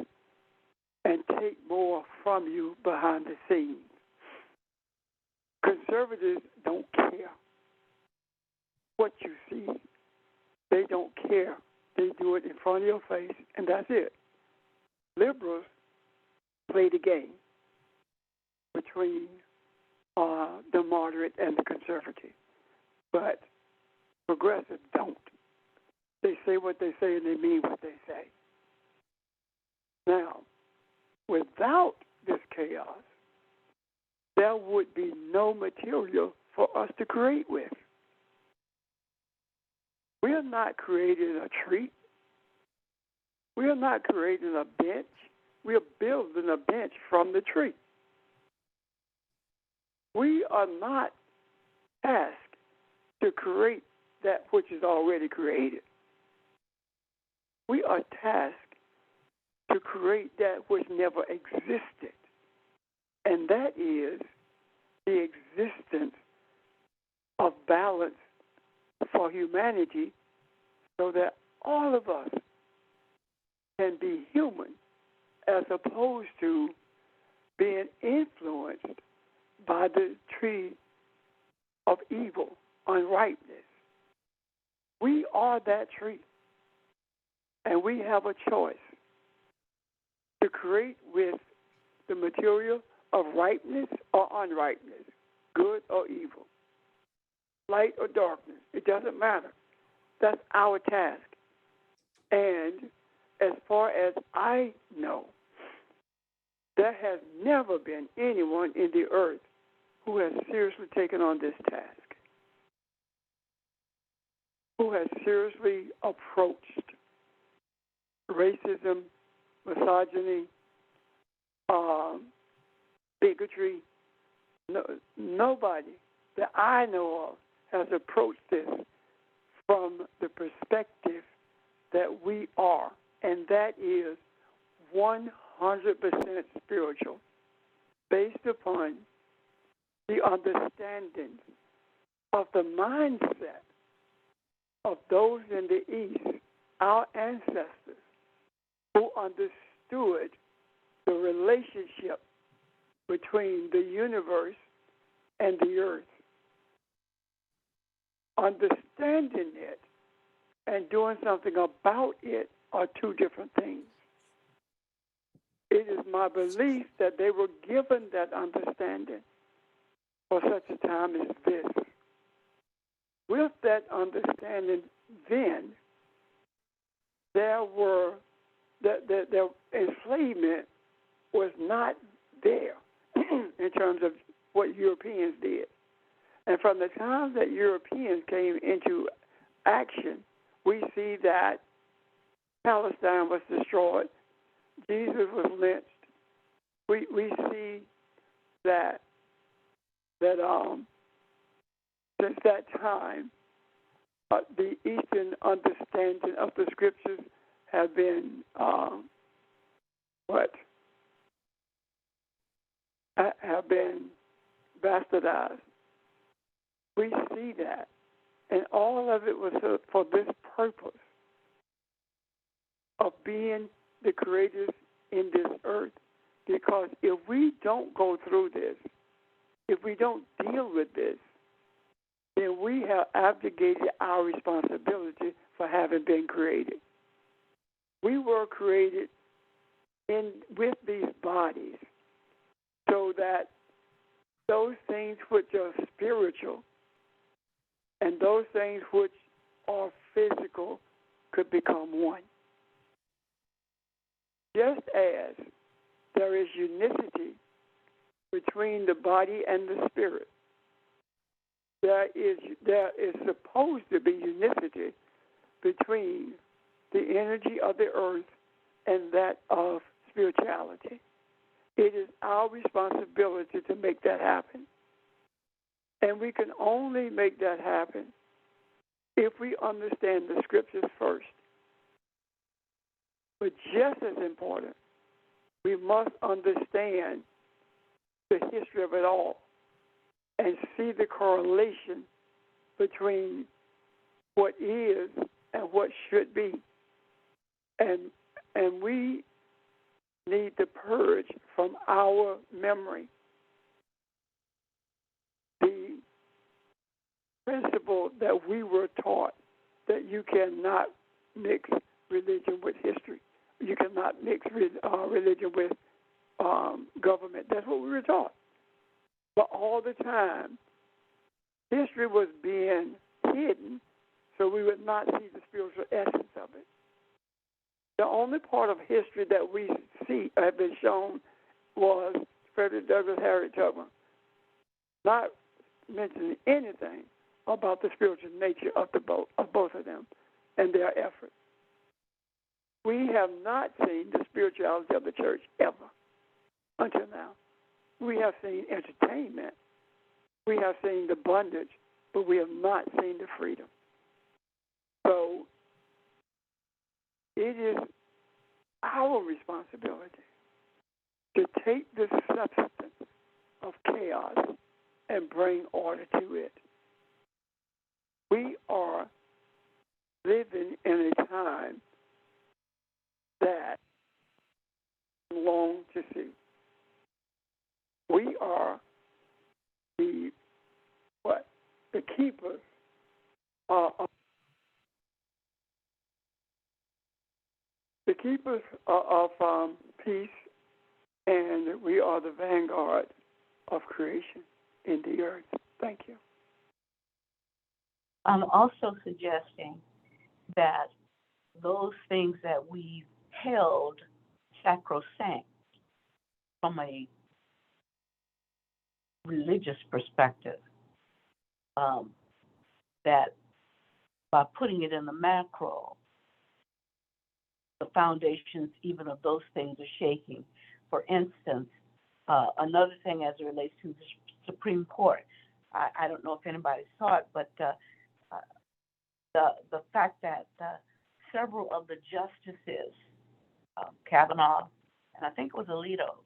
and take more from you behind the scenes. Conservatives don't care what you see. They don't care. They do it in front of your face, and that's it. Liberals play the game between the moderate and the conservative, but progressives don't. They say what they say and they mean what they say. Now, without this chaos, there would be no material for us to create with. We are not creating a tree. We are not creating a bench. We are building a bench from the tree. We are not asked to create that which is already created. We are tasked to create that which never existed, and that is the existence of balance for humanity so that all of us can be human as opposed to being influenced by the tree of evil, unripeness. We are that tree, and we have a choice to create with the material of ripeness or unripeness, good or evil, light or darkness. It doesn't matter. That's our task. And as far as I know, there has never been anyone in the earth who has seriously taken on this task, who has seriously approached racism, misogyny, bigotry. Nobody that I know of has approached this from the perspective that we are, and that is 100% spiritual, based upon the understanding of the mindset of those in the East, our ancestors, who understood the relationship between the universe and the earth. Understanding it and doing something about it are two different things. It is my belief that they were given that understanding for such a time as this. With that understanding, then their enslavement was not there in terms of what Europeans did. And from the time that Europeans came into action, we see that Palestine was destroyed. Jesus was lynched. We see that since that time, the Eastern understanding of the scriptures have been have been bastardized. We see that, and all of it was for this purpose of being the creators in this earth. Because if we don't go through this, if we don't deal with this, then we have abdicated our responsibility for having been created. We were created with these bodies so that those things which are spiritual and those things which are physical could become one. Just as there is unicity between the body and the spirit, there is supposed to be unicity between the energy of the earth and that of spirituality. It is our responsibility to make that happen. And we can only make that happen if we understand the scriptures first. But just as important, we must understand the history of it all and see the correlation between what is and what should be. And we need to purge from our memory the principle that we were taught that you cannot mix religion with history. You cannot mix religion with government. That's what we were taught. But all the time, history was being hidden so we would not see the spiritual essence of it. The only part of history that we see have been shown was Frederick Douglass, Harriet Tubman, not mentioning anything about the spiritual nature of both of them and their efforts. We have not seen the spirituality of the church ever until now. We have seen entertainment. We have seen the bondage, but we have not seen the freedom. So it is our responsibility to take the substance of chaos and bring order to it. We are living in a time that I long to see. We are the keepers of peace, and we are the vanguard of creation in the earth. Thank you. I'm also suggesting that those things that we've held sacrosanct from a religious perspective, that by putting it in the macro, the foundations even of those things are shaking. For instance, another thing as it relates to the Supreme Court, I don't know if anybody saw it, but the fact that several of the justices, Kavanaugh, and I think it was Alito,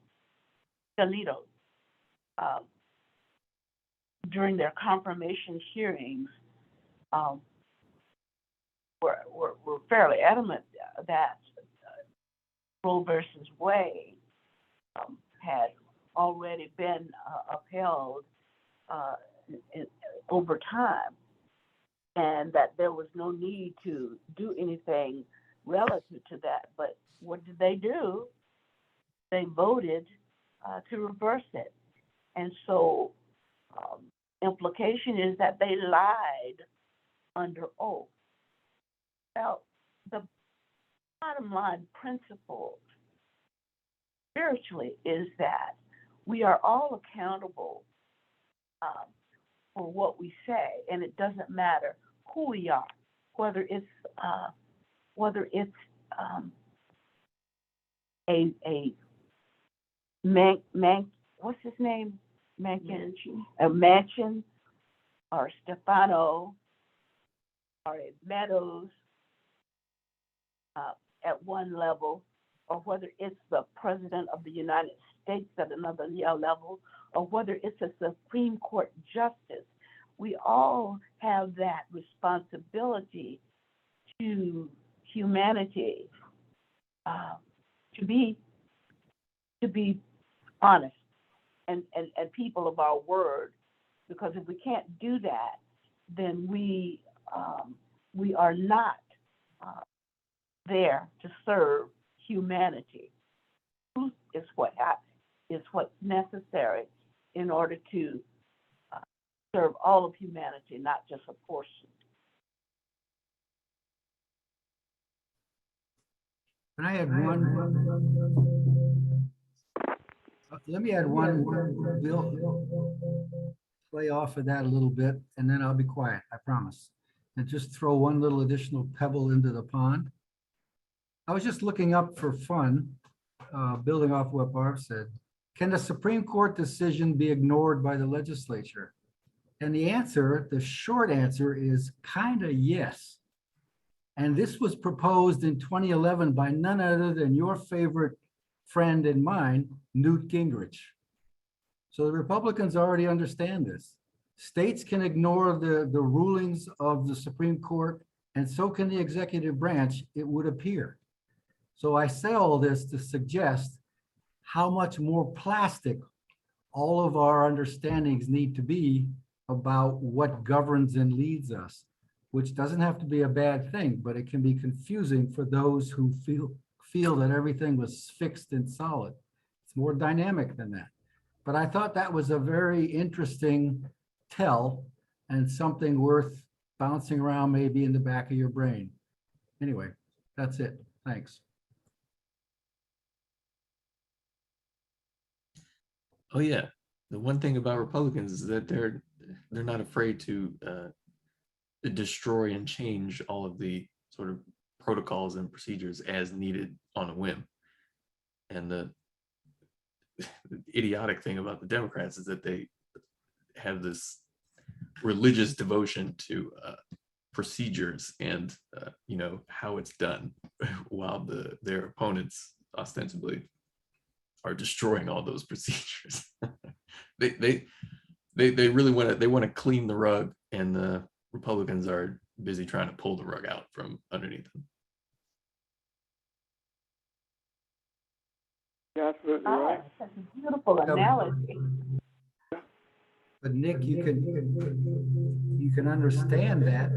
during their confirmation hearings, were fairly adamant that Roe versus Wade had already been upheld over time, and that there was no need to do anything relative to that. But what did they do? They voted to reverse it. And so implication is that they lied under oath. Well, the bottom line principle spiritually is that we are all accountable for what we say, and it doesn't matter who we are, whether it's a what's his name? Manchin, or Stefano, or a Meadows at one level, or whether it's the President of the United States at another level, or whether it's a Supreme Court justice. We all have that responsibility to humanity, to be honest and people of our word, because if we can't do that, then we are not there to serve humanity. Truth is what's necessary in order to serve all of humanity, not just a portion. Can I add one? Let me add one, Bill. Play off of that a little bit, and then I'll be quiet, I promise. And just throw one little additional pebble into the pond. I was just looking up for fun, building off what Barb said. Can the Supreme Court decision be ignored by the legislature? And the answer, the short answer, is kind of yes. And this was proposed in 2011 by none other than your favorite friend and mine, Newt Gingrich. So the Republicans already understand this. States can ignore the rulings of the Supreme Court, and so can the executive branch, it would appear. So I say all this to suggest how much more plastic all of our understandings need to be about what governs and leads us, which doesn't have to be a bad thing, but it can be confusing for those who feel that everything was fixed and solid. It's more dynamic than that. But I thought that was a very interesting tell and something worth bouncing around maybe in the back of your brain. Anyway, that's it. Thanks. Oh yeah, the one thing about Republicans is that they're not afraid to destroy and change all of the sort of protocols and procedures as needed on a whim. And the idiotic thing about the Democrats is that they have this religious devotion to procedures and how it's done, while their opponents ostensibly are destroying all those procedures. they really want to clean the rug, and the Republicans are busy trying to pull the rug out from underneath them. You're absolutely right. That's a beautiful analogy. But Nick, you can understand that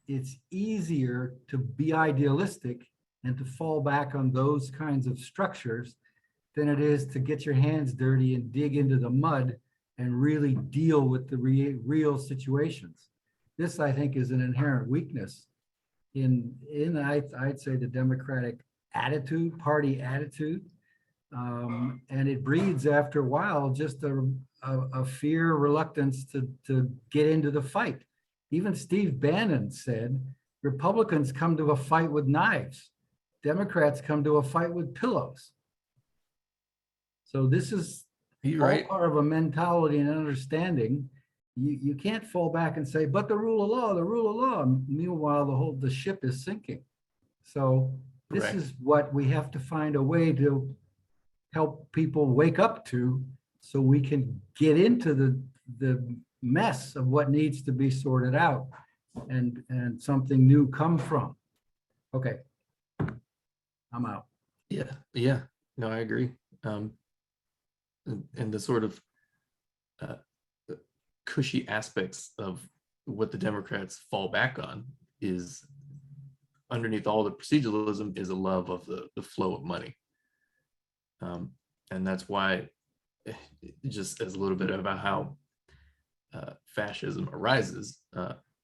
it's easier to be idealistic and to fall back on those kinds of structures than it is to get your hands dirty and dig into the mud and really deal with the real situations. This, I think, is an inherent weakness in I'd say the Democratic attitude, party attitude. And it breeds after a while just a fear, reluctance to get into the fight. Even Steve Bannon said, Republicans come to a fight with knives. Democrats come to a fight with pillows. So this is all part of a mentality and understanding. You can't fall back and say, but the rule of law, the rule of law. Meanwhile, the ship is sinking. So this is what we have to find a way to help people wake up to, so we can get into the mess of what needs to be sorted out and something new come from. Okay, I'm out. Yeah, no, I agree. And the sort of cushy aspects of what the Democrats fall back on is, underneath all the proceduralism, is a love of the flow of money. And that's why, just as a little bit about how fascism arises,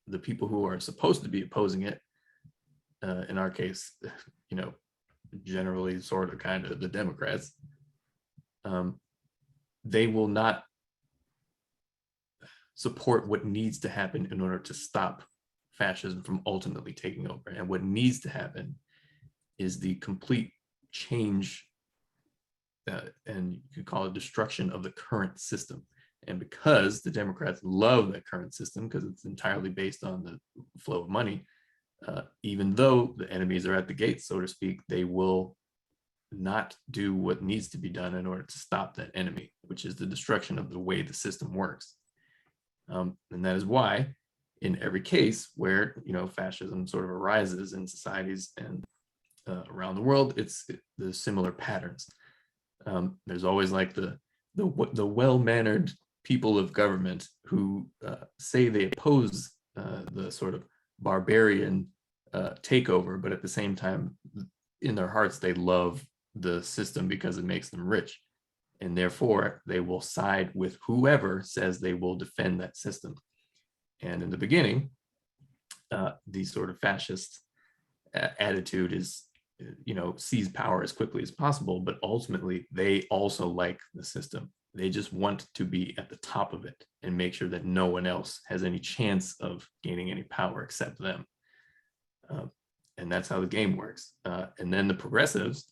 the people who are supposed to be opposing it, in our case, generally sort of kind of the Democrats, they will not support what needs to happen in order to stop fascism from ultimately taking over. And what needs to happen is the complete change, and you could call it destruction of the current system. And because the Democrats love that current system, because it's entirely based on the flow of money, even though the enemies are at the gates, so to speak, they will not do what needs to be done in order to stop that enemy, which is the destruction of the way the system works. And that is why in every case where, fascism sort of arises in societies and around the world, it's the similar patterns. There's always like the well-mannered people of government who say they oppose the sort of barbarian takeover, but at the same time, in their hearts, they love the system because it makes them rich. And therefore, they will side with whoever says they will defend that system. And in the beginning, the sort of fascist attitude is, seize power as quickly as possible, but ultimately they also like the system. They just want to be at the top of it and make sure that no one else has any chance of gaining any power except them. And that's how the game works. And then the progressives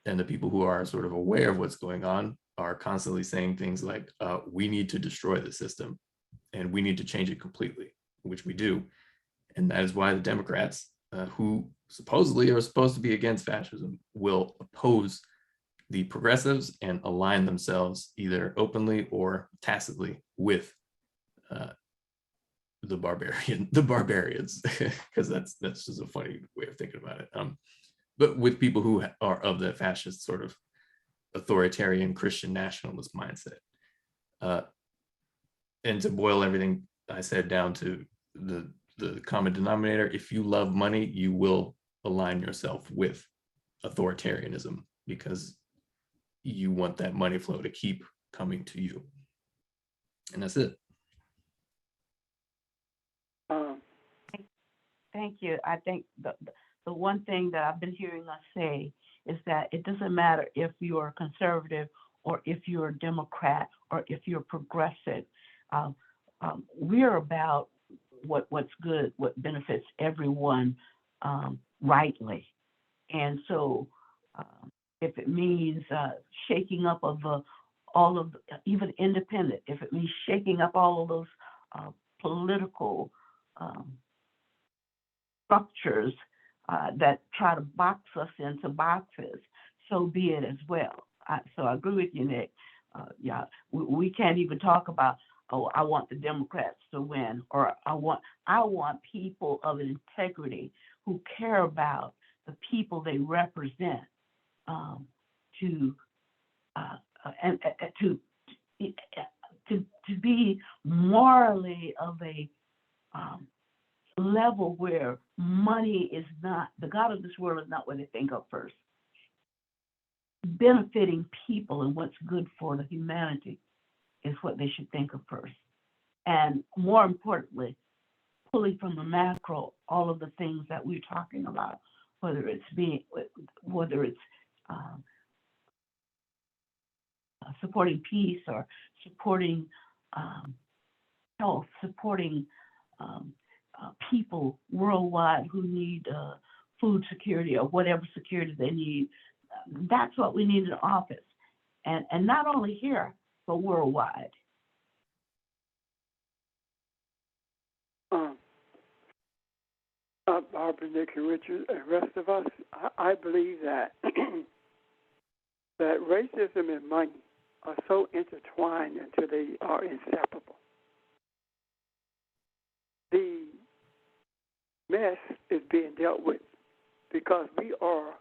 and the people who are sort of aware of what's going on are constantly saying things like, we need to destroy the system and we need to change it completely, which we do. And that is why the Democrats, who supposedly are supposed to be against fascism, will oppose the progressives and align themselves either openly or tacitly with the barbarians, because that's just a funny way of thinking about it. But with people who are of the fascist sort of authoritarian Christian nationalist mindset. And to boil everything I said down to the common denominator, if you love money, you will align yourself with authoritarianism because you want that money flow to keep coming to you. And that's it. Thank you. I think the one thing that I've been hearing us say is that it doesn't matter if you're conservative or if you're a Democrat or if you're progressive. We're about what's good, what benefits everyone rightly. And so if it means shaking up of all of, even independent, if it means shaking up all of those political structures that try to box us into boxes, so be it as well. So I agree with you, Nick. Yeah, we can't even talk about, oh, I want the Democrats to win, or I want people of integrity who care about the people they represent to be morally of a level where money is not, the God of this world is not what they think of first. Benefiting people and what's good for the humanity is what they should think of first. And more importantly, pulling from the macro, all of the things that we're talking about, whether it's supporting peace or supporting health, supporting people worldwide who need food security or whatever security they need. That's what we need in office. And not only here, but worldwide. Barbara, Nick, and Richard, and the rest of us, I believe that that racism and money are so intertwined until they are inseparable. The mess is being dealt with because we are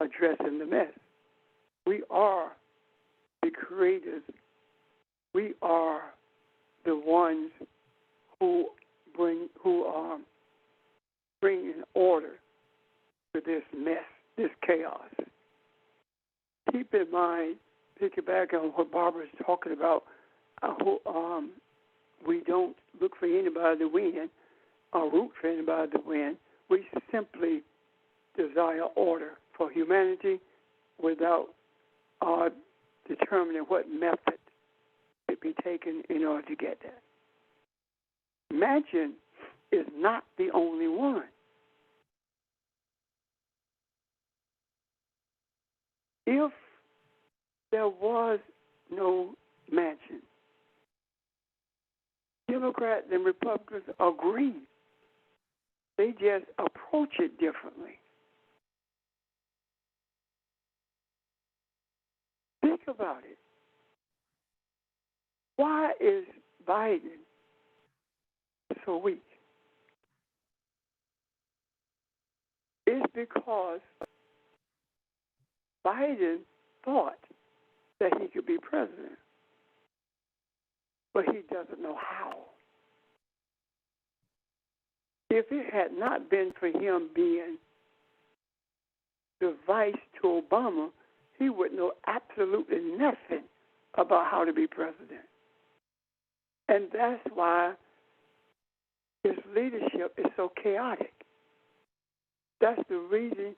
addressing the mess. We are the creators. We are the ones who bring in order to this mess, this chaos. Keep in mind, piggyback on what Barbara is talking about, we don't look for anybody to win or root for anybody to win. We simply desire order for humanity without determining what method should be taken in order to get that. Manchin is not the only one. If there was no Manchin, Democrats and Republicans agree. They just approach it differently. Think about it. Why is Biden so weak? It's because Biden thought that he could be president, but he doesn't know how. If it had not been for him being the vice to Obama, he would know absolutely nothing about how to be president. And that's why his leadership is so chaotic. That's the reason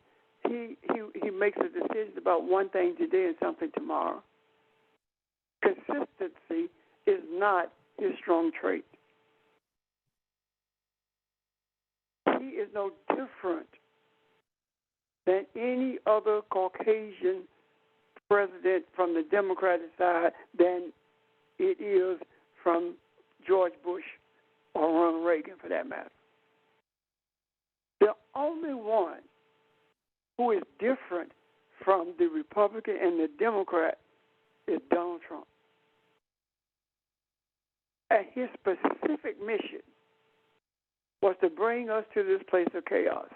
he makes a decision about one thing today and something tomorrow. Consistency is not his strong trait. He is no different than any other Caucasian president from the Democratic side than it is from George Bush or Ronald Reagan, for that matter. The only one who is different from the Republican and the Democrat is Donald Trump. And his specific mission was to bring us to this place of chaos,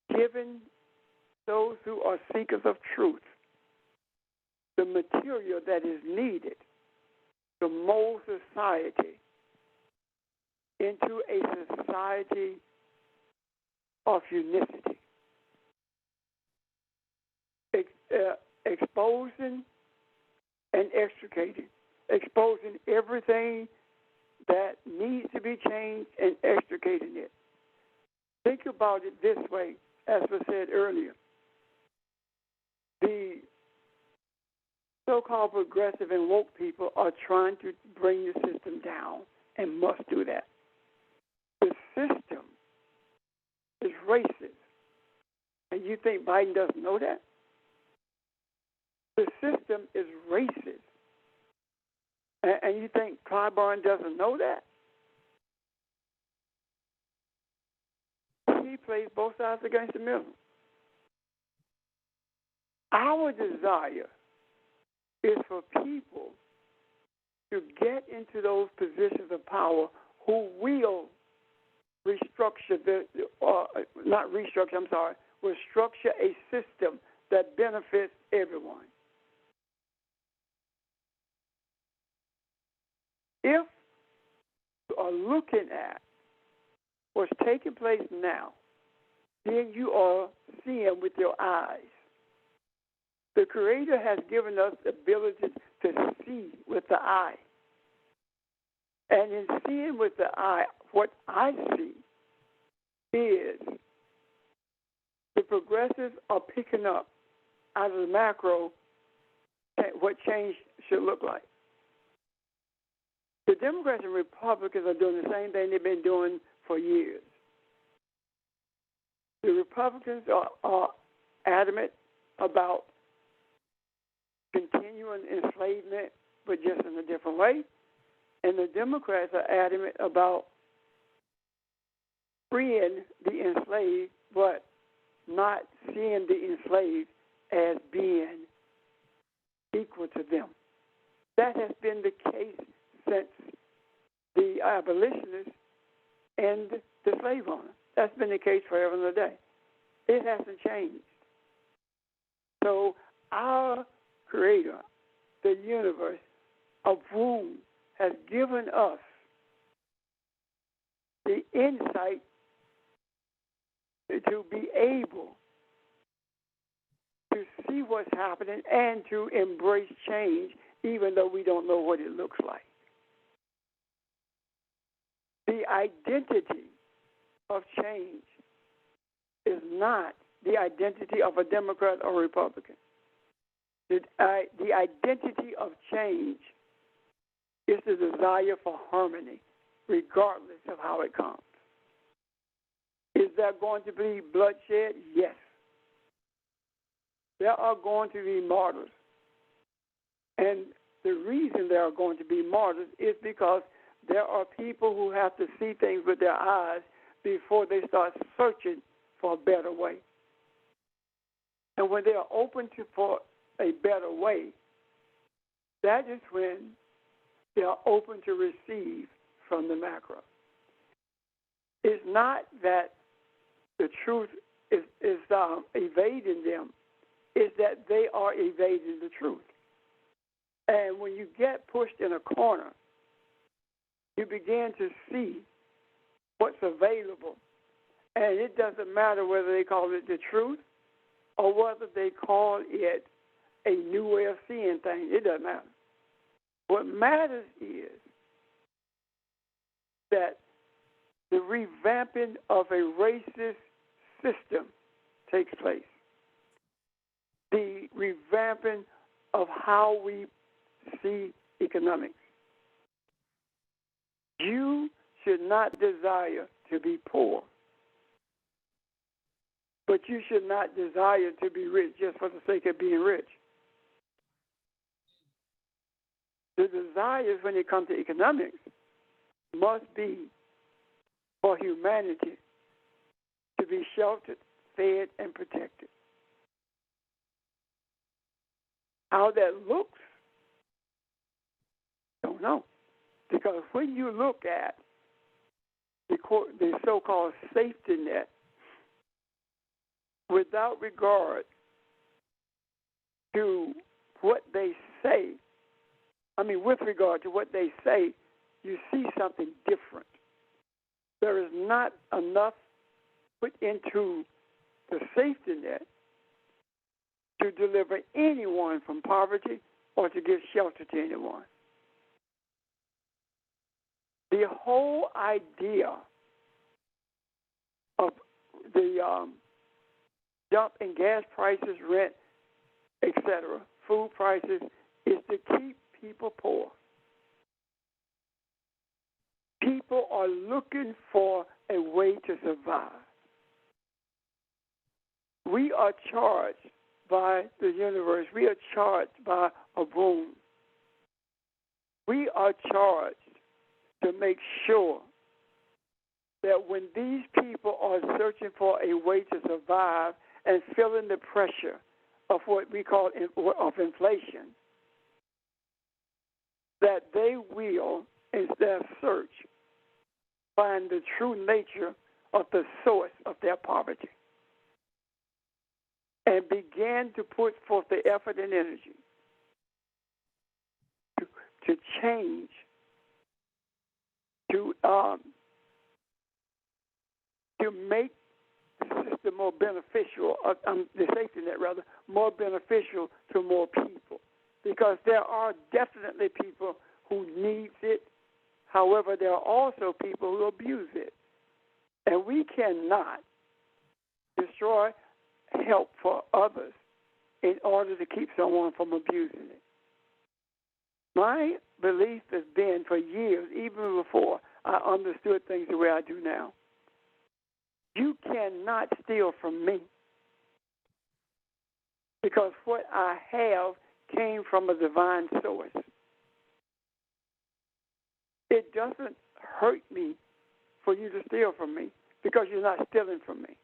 giving those who are seekers of truth the material that is needed to mold society into a society of unicity. Exposing and extricating, exposing everything that needs to be changed and extricating it. Think about it this way, as was said earlier. The so-called progressive and woke people are trying to bring the system down and must do that. The system is racist. And you think Biden doesn't know that? The system is racist. And you think Clyburn doesn't know that? He plays both sides against the middle. Our desire is for people to get into those positions of power who will will structure a system that benefits everyone. If you are looking at what's taking place now, then you are seeing with your eyes. The Creator has given us the ability to see with the eye. And in seeing with the eye, what I see is the progressives are picking up out of the macro what change should look like. The Democrats and Republicans are doing the same thing they've been doing for years. The Republicans are adamant about continuing enslavement, but just in a different way. And the Democrats are adamant about freeing the enslaved, but not seeing the enslaved as being equal to them. That has been the case since the abolitionists and the slave owner. That's been the case forever and a day. It hasn't changed. So our Creator, the universe, of whom has given us the insight to be able to see what's happening and to embrace change, even though we don't know what it looks like. The identity of change is not the identity of a Democrat or Republican. the identity of change is the desire for harmony, regardless of how it comes. Is there going to be bloodshed? Yes. There are going to be martyrs. And the reason there are going to be martyrs is because there are people who have to see things with their eyes before they start searching for a better way. And when they are open for a better way, that is when they are open to receive from the macro. It's not that the truth is evading them. It's that they are evading the truth. And when you get pushed in a corner, you begin to see what's available. And it doesn't matter whether they call it the truth or whether they call it a new way of seeing things. It doesn't matter. What matters is that the revamping of a racist system takes place. The revamping of how we see economics. You should not desire to be poor, but you should not desire to be rich just for the sake of being rich. The desires when it comes to economics must be for humanity to be sheltered, fed, and protected. How that looks, don't know. Because when you look at the so-called safety net, without regard to what they say, with regard to what they say, you see something different. There is not enough put into the safety net to deliver anyone from poverty or to give shelter to anyone. The whole idea of the jump in gas prices, rent, etc., food prices, is to keep people poor. People are looking for a way to survive. We are charged by the universe. We are charged by a boom. We are charged to make sure that when these people are searching for a way to survive and feeling the pressure of what we call of inflation, that they will, in their search, find the true nature of the source of their poverty and begin to put forth the effort and energy to change, to make the system more beneficial, the safety net rather, more beneficial to more people. Because there are definitely people who need it. However, there are also people who abuse it. And we cannot destroy help for others in order to keep someone from abusing it. My belief has been for years, even before I understood things the way I do now, you cannot steal from me because what I have came from a divine source. It doesn't hurt me for you to steal from me because you're not stealing from me.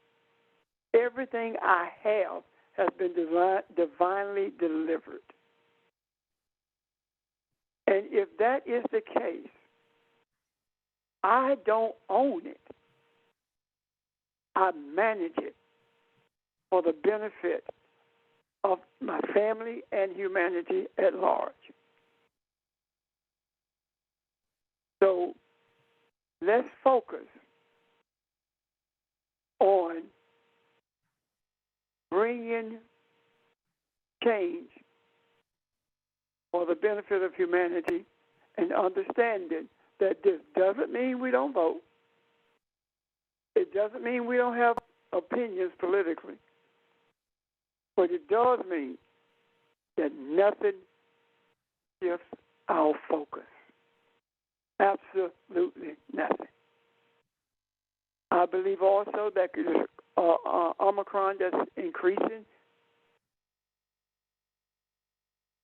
Everything I have has been divinely delivered. And if that is the case, I don't own it. I manage it for the benefit of my family and humanity at large. So let's focus on bringing change for the benefit of humanity and understanding that this doesn't mean we don't vote. It doesn't mean we don't have opinions politically. But it does mean that nothing shifts our focus. Absolutely nothing. I believe also that Omicron that's increasing,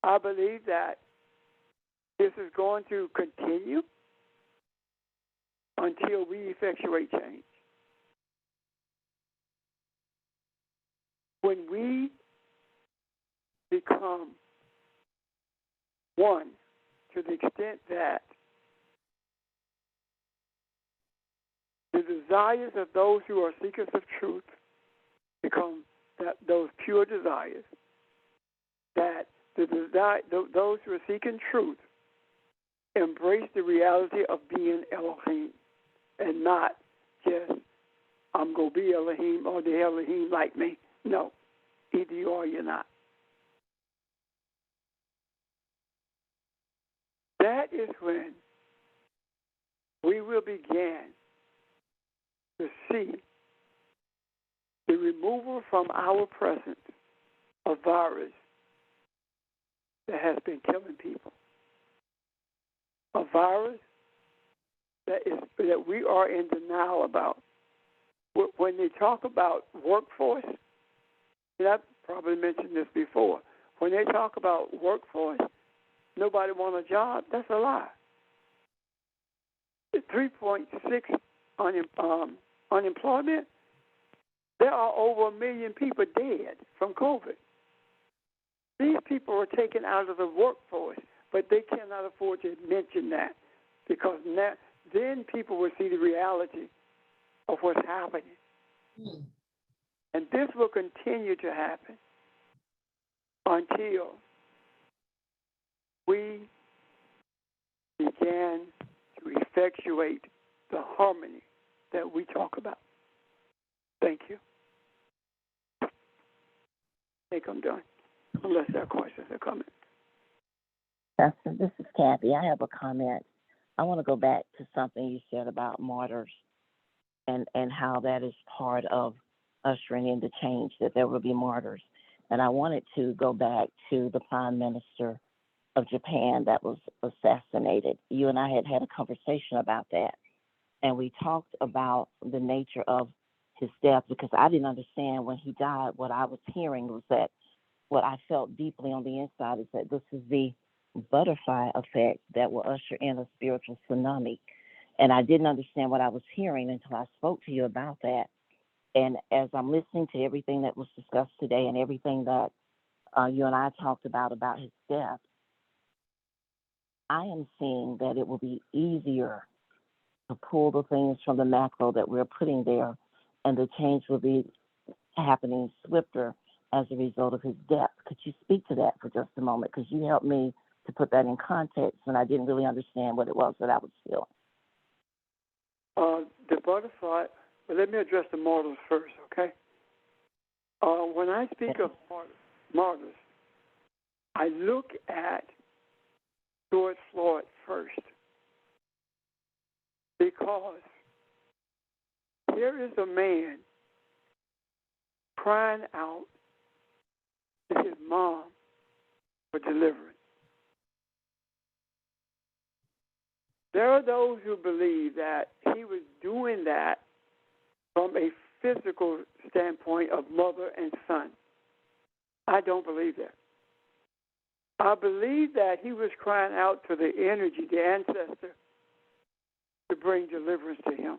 I believe that this is going to continue until we effectuate change. When we become one to the extent that the desires of those who are seekers of truth become those pure desires, that those who are seeking truth embrace the reality of being Elohim and not just, I'm going to be Elohim or the Elohim like me. No, either you are or you're not. That is when we will begin to see the removal from our presence of virus that has been killing people. A virus that we are in denial about. When they talk about workforce, and I've probably mentioned this before, when they talk about workforce, nobody wants a job, that's a lie. 3.6 unemployment, there are over 1 million people dead from COVID. These people are taken out of the workforce, but they cannot afford to mention that because then people will see the reality of what's happening. And this will continue to happen until we begin to effectuate the harmony that we talk about. Thank you. I think I'm done, unless there are questions or comments. Pastor, this is Kathy. I have a comment. I want to go back to something you said about martyrs and how that is part of ushering in the change, that there will be martyrs. And I wanted to go back to the Prime Minister of Japan that was assassinated. You and I had a conversation about that. And we talked about the nature of his death because I didn't understand when he died. What I was hearing was that what I felt deeply on the inside is that this is the butterfly effect that will usher in a spiritual tsunami. And I didn't understand what I was hearing until I spoke to you about that. And as I'm listening to everything that was discussed today and everything that you and I talked about his death, I am seeing that it will be easier to pull the things from the macro that we're putting there, and the change will be happening swifter as a result of his death. Could you speak to that for just a moment? Because you helped me to put that in context, and I didn't really understand what it was that I was feeling. The butterfly, but let me address the martyrs first, okay? When I speak of martyrs, I look at George Floyd first, because here is a man crying out to his mom for deliverance. There are those who believe that he was doing that from a physical standpoint of mother and son. I don't believe that. I believe that he was crying out to the energy, the ancestor, to bring deliverance to him.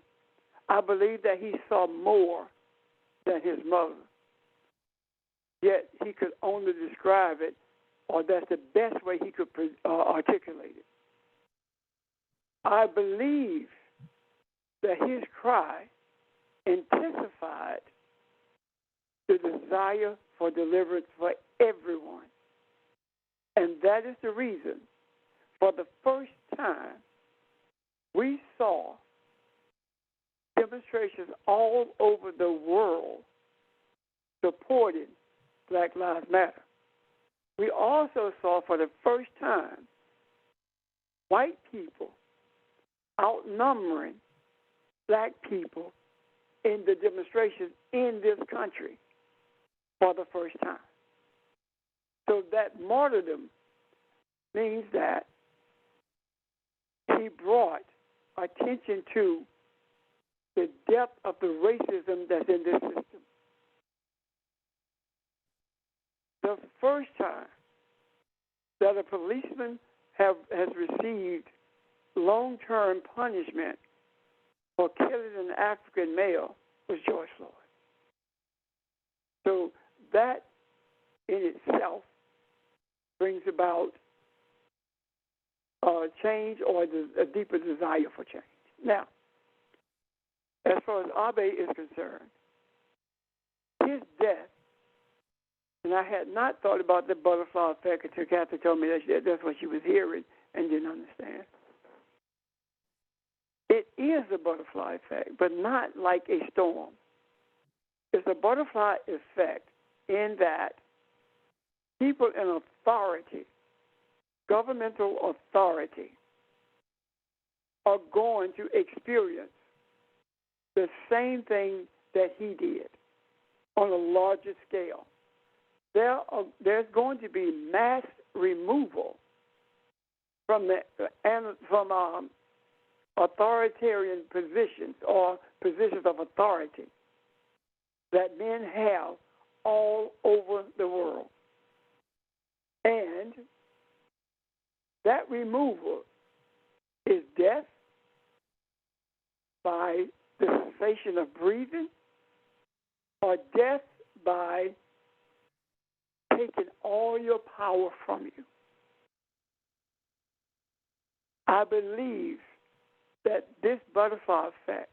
I believe that he saw more than his mother, yet he could only describe it, or that's the best way he could articulate it. I believe that his cry intensified the desire for deliverance for everyone. And that is the reason, for the first time, we saw demonstrations all over the world supporting Black Lives Matter. We also saw for the first time white people outnumbering black people in the demonstrations in this country for the first time. So that martyrdom means that he brought attention to the depth of the racism that's in this system. The first time that a policeman has received long-term punishment for killing an African male was George Floyd. So that in itself brings about change or a deeper desire for change. Now, as far as Abe is concerned, his death, and I had not thought about the butterfly effect until Kathy told me that's what she was hearing and didn't understand. It is a butterfly effect, but not like a storm. It's a butterfly effect in that people in authority, governmental authority, are going to experience the same thing that he did on a larger scale. There's going to be mass removal from authoritarian positions or positions of authority that men have all over the world. And that removal is death by the cessation of breathing or death by taking all your power from you. I believe that this butterfly effect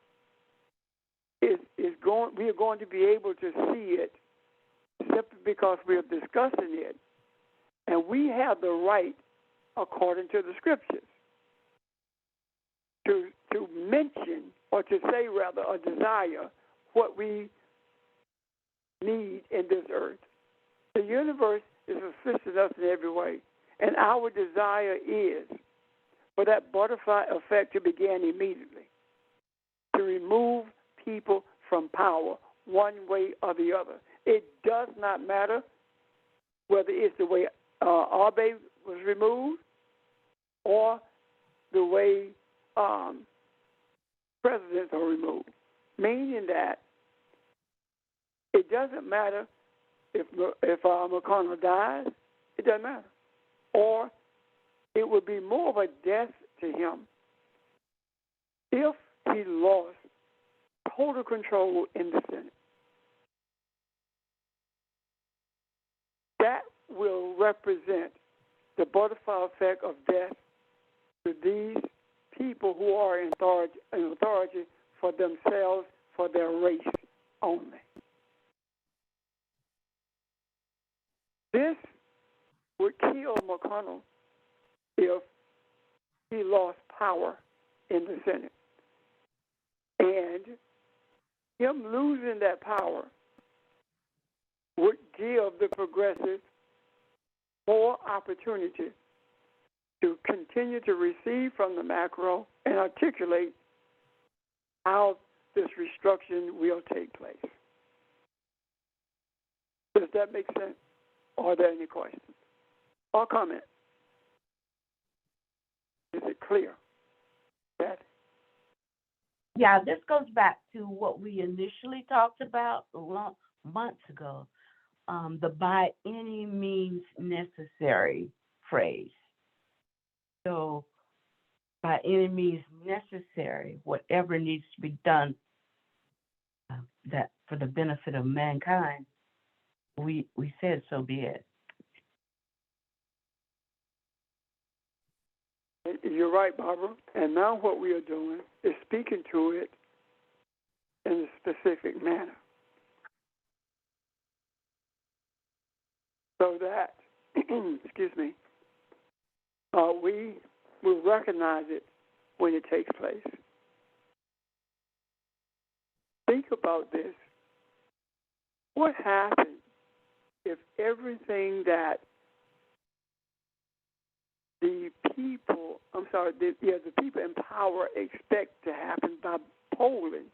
we are going to be able to see it simply because we are discussing it, and we have the right, according to the scriptures, to mention, or to say rather, or desire what we need in this earth. The universe is assisting us in every way, and our desire is for that butterfly effect to begin immediately, to remove people from power one way or the other. It does not matter whether it's the way Abe was removed or the way presidents are removed, meaning that it doesn't matter if McConnell dies, it doesn't matter. Or it would be more of a death to him if he lost total control in the Senate. That will represent the butterfly effect of death to these people who are in authority for themselves, for their race only. This would kill McConnell if he lost power in the Senate. And him losing that power would give the progressives more opportunity to continue to receive from the macro and articulate how this restructuring will take place. Does that make sense? Are there any questions or comments? Is it clear? That? Yeah, this goes back to what we initially talked about months ago, the by any means necessary phrase. So by any means necessary, whatever needs to be done that for the benefit of mankind, we said so be it. You're right, Barbara. And now what we are doing is speaking to it in a specific manner, so that, excuse me, we will recognize it when it takes place. Think about this. What happens if everything that the people in power expect to happen by polling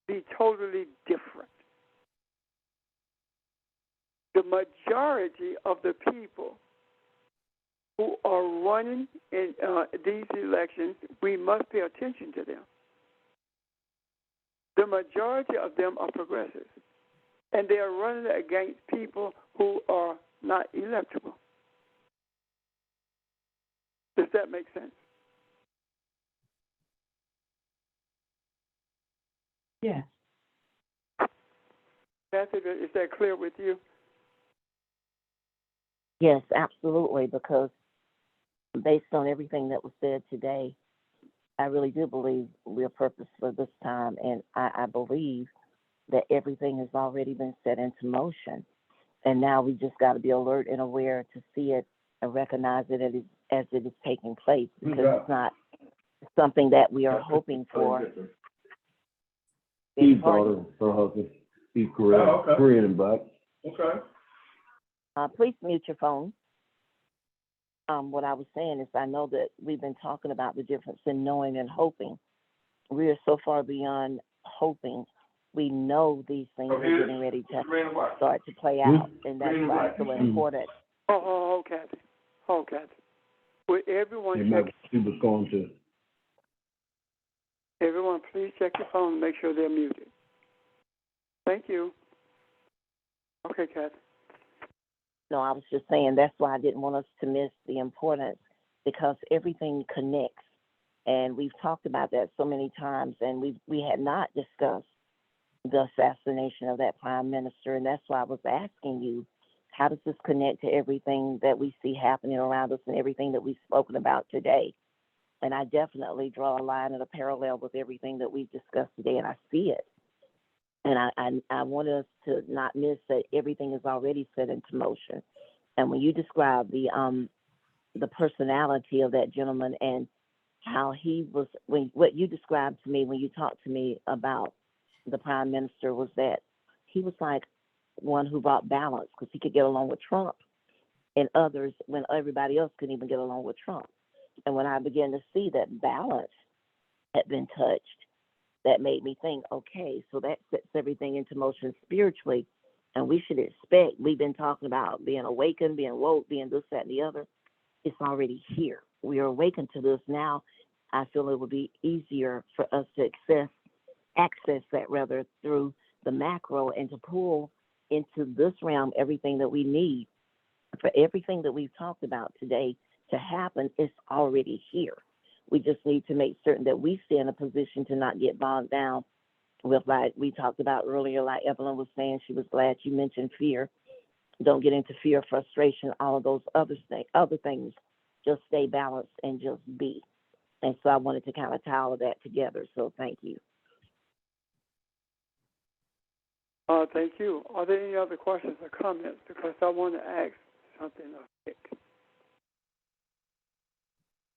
be totally different? The the majority of the people who are running in these elections, we must pay attention to them. The majority of them are progressives, and they are running against people who are not electable. Does that make sense? Yes. Kathy, is that clear with you? Yes, absolutely, because based on everything that was said today, I really do believe we're purposeful this time, and I believe that everything has already been set into motion. And now we just got to be alert and aware to see it and recognize it as it is taking place, because it's not something that we are hoping for. Steve's daughter, her husband, Steve Korean and Black. Okay. Please mute your phone. What I was saying is, I know that we've been talking about the difference in knowing and hoping. We are so far beyond hoping. We know these things are getting ready to start to play out, and that's why it's so important. Oh, Kathy. Oh, Kathy. Would everyone check? She was going to. Everyone, please check your phone and make sure they're muted. Thank you. Okay, Kathy. No, I was just saying that's why I didn't want us to miss the importance, because everything connects, and we've talked about that so many times, and we had not discussed the assassination of that prime minister, and that's why I was asking you, how does this connect to everything that we see happening around us and everything that we've spoken about today? And I definitely draw a line and a parallel with everything that we've discussed today, and I see it. And I want us to not miss that everything is already set into motion. And when you describe the personality of that gentleman and how he was, what you described to me when you talked to me about the prime minister, was that he was like one who brought balance, because he could get along with Trump and others when everybody else couldn't even get along with Trump. And when I began to see that balance had been touched, that made me think, okay, so that sets everything into motion spiritually. And we should expect, we've been talking about being awakened, being woke, being this, that, and the other. It's already here. We are awakened to this now. I feel it will be easier for us to access that rather through the macro, and to pull into this realm everything that we need for everything that we've talked about today to happen. It's already here. We just need to make certain that we stay in a position to not get bogged down with, like we talked about earlier, like Evelyn was saying, she was glad you mentioned fear. Don't get into fear, frustration, all of those other things. Just stay balanced and just be. And so I wanted to kind of tie all of that together. So thank you. Thank you. Are there any other questions or comments? Because I want to ask something of Nick.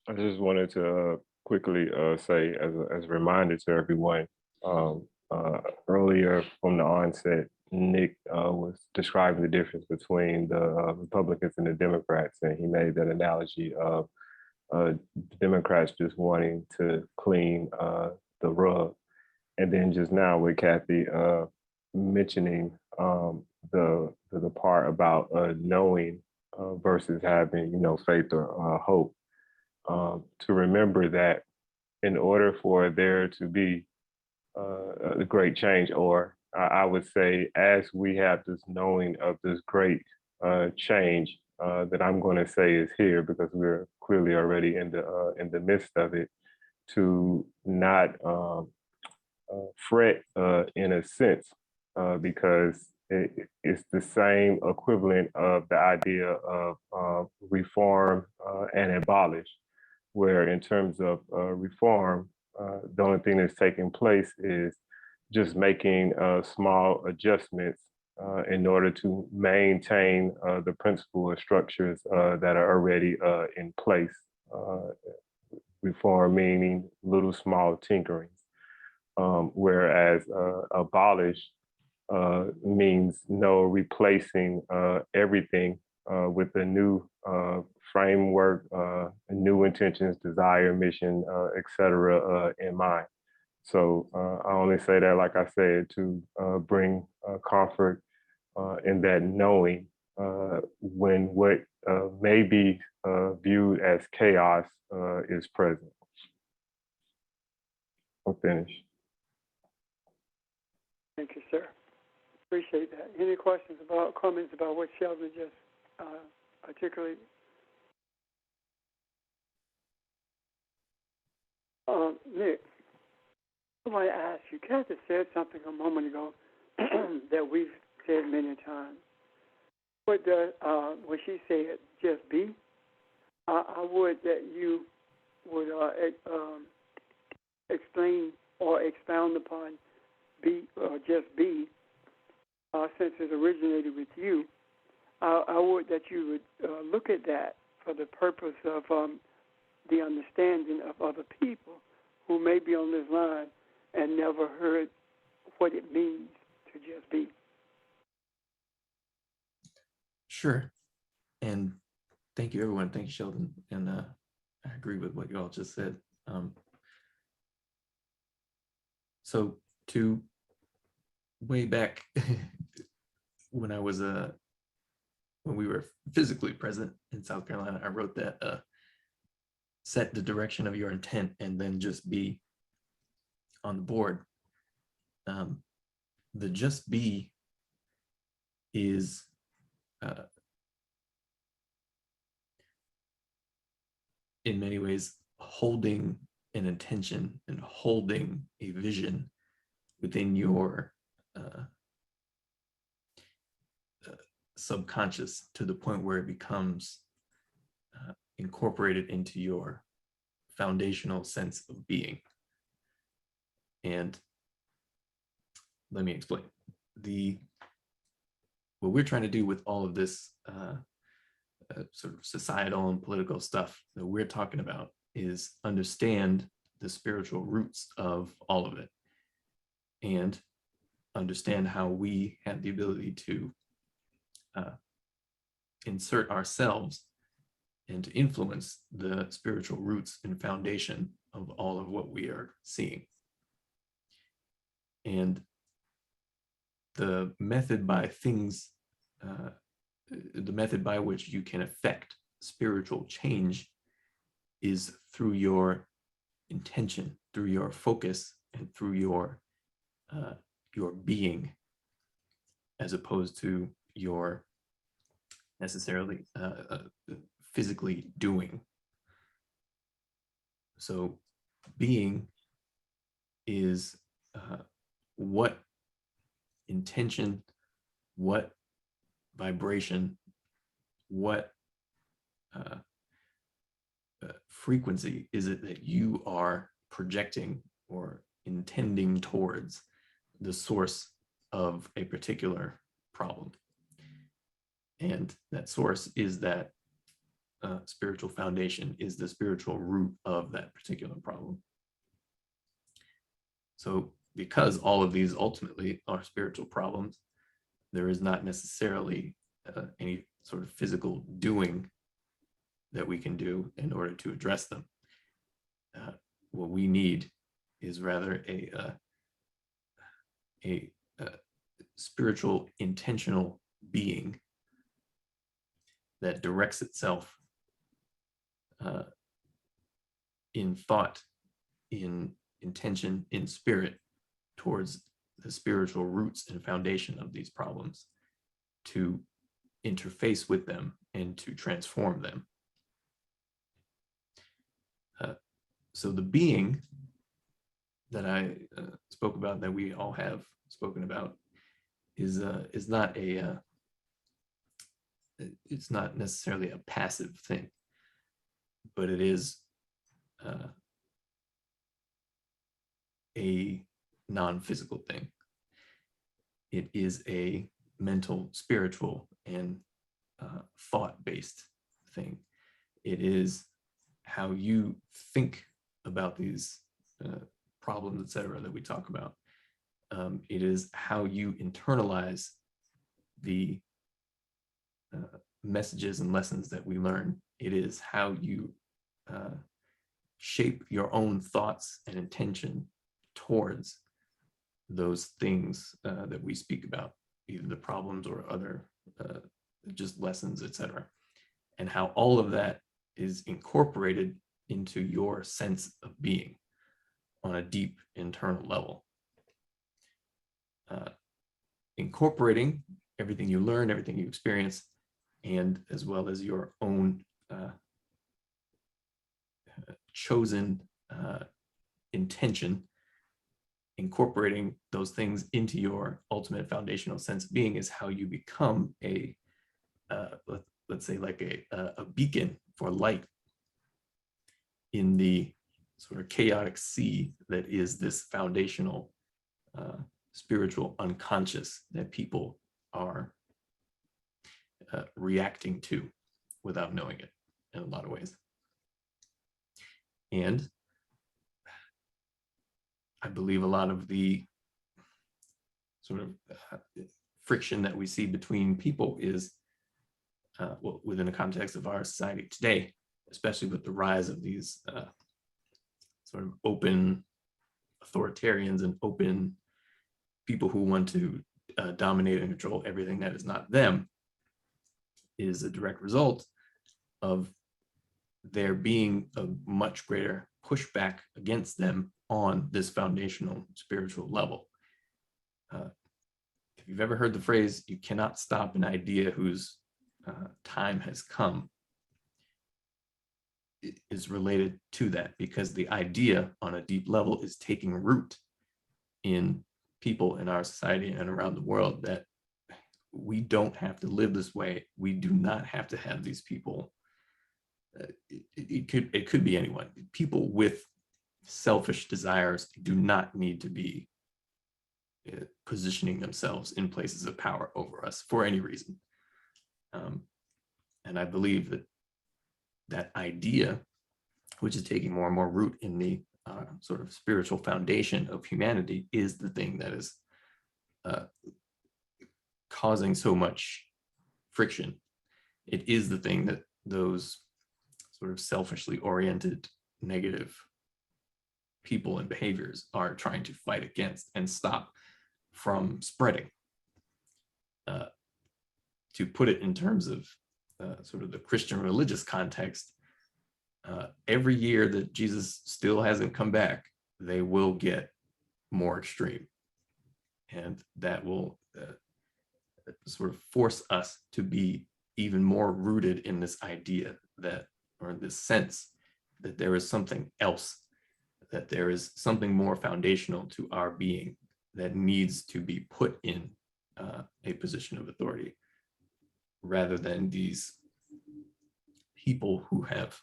I just wanted to quickly say, as a reminder to everyone, earlier from the onset, Nick was describing the difference between the Republicans and the Democrats, and he made that analogy of Democrats just wanting to clean the rug. And then just now with Kathy mentioning the part about knowing versus having, faith or hope. To remember that in order for there to be a great change, or I would say, as we have this knowing of this great change that I'm going to say is here, because we're clearly already in the midst of it, to not fret in a sense, because it's the same equivalent of the idea of reform and abolish, where in terms of reform, the only thing that's taking place is just making small adjustments in order to maintain the principles or structures that are already in place. Reform meaning little small tinkerings, whereas abolish means no replacing everything with a new framework, new intentions, desire, mission, etc. In mind. So I only say that, like I said, to bring comfort in that knowing when what may be viewed as chaos is present. I'm finished. Thank you, sir. Appreciate that. Any questions about, comments about what Sheldon just articulated? Nick, I want to ask you, Kathy said something a moment ago that we've said many times. What does, when she said just be, I would that you would explain or expound upon be or just be, since it originated with you. I would that you would look at that for the purpose of the understanding of other people who may be on this line and never heard what it means to just be. Sure. And thank you, everyone. Thank you, Sheldon. And I agree with what you all just said. So to way back when I was when we were physically present in South Carolina, I wrote that set the direction of your intent and then just be on the board. The just be is in many ways holding an intention and holding a vision within your subconscious to the point where it becomes incorporated into your foundational sense of being. And let me explain. What we're trying to do with all of this sort of societal and political stuff that we're talking about is understand the spiritual roots of all of it and understand how we have the ability to insert ourselves and to influence the spiritual roots and foundation of all of what we are seeing. And the method by the method by which you can affect spiritual change is through your intention, through your focus, and through your being, as opposed to your necessarily physically doing. So being is what intention, what vibration, what frequency is it that you are projecting or intending towards the source of a particular problem. And that source is that spiritual foundation, is the spiritual root of that particular problem. So because all of these ultimately are spiritual problems, there is not necessarily any sort of physical doing that we can do in order to address them. What we need is rather a spiritual intentional being that directs itself in thought, in intention, in spirit towards the spiritual roots and foundation of these problems, to interface with them and to transform them. So the being that I spoke about, that we all have spoken about, is not it's not necessarily a passive thing, but it is a non-physical thing. It is a mental, spiritual, and thought-based thing. It is how you think about these problems, etc., that we talk about. It is how you internalize the messages and lessons that we learn. It is how you shape your own thoughts and intention towards those things that we speak about, either the problems or other just lessons, etc. And how all of that is incorporated into your sense of being on a deep internal level. Incorporating everything you learn, everything you experience, and as well as your own chosen intention, incorporating those things into your ultimate foundational sense of being is how you become a, let's say like a beacon for light in the sort of chaotic sea that is this foundational spiritual unconscious that people are reacting to without knowing it in a lot of ways. And I believe a lot of the sort of friction that we see between people is well, within the context of our society today, especially with the rise of these sort of open authoritarians and open people who want to dominate and control everything that is not them, is a direct result of there being a much greater pushback against them on this foundational spiritual level. If you've ever heard the phrase, you cannot stop an idea whose time has come, it is related to that, because the idea on a deep level is taking root in people in our society and around the world that we don't have to live this way. We do not have to have these people. It could be anyone. People with selfish desires do not need to be positioning themselves in places of power over us for any reason. And I believe that that idea, which is taking more and more root in the sort of spiritual foundation of humanity, is the thing that is causing so much friction. It is the thing that those sort of selfishly oriented negative people and behaviors are trying to fight against and stop from spreading. To put it in terms of sort of the Christian religious context, every year that Jesus still hasn't come back, they will get more extreme. And that will sort of force us to be even more rooted in this idea that, or this sense that there is something else, that there is something more foundational to our being that needs to be put in a position of authority, rather than these people who have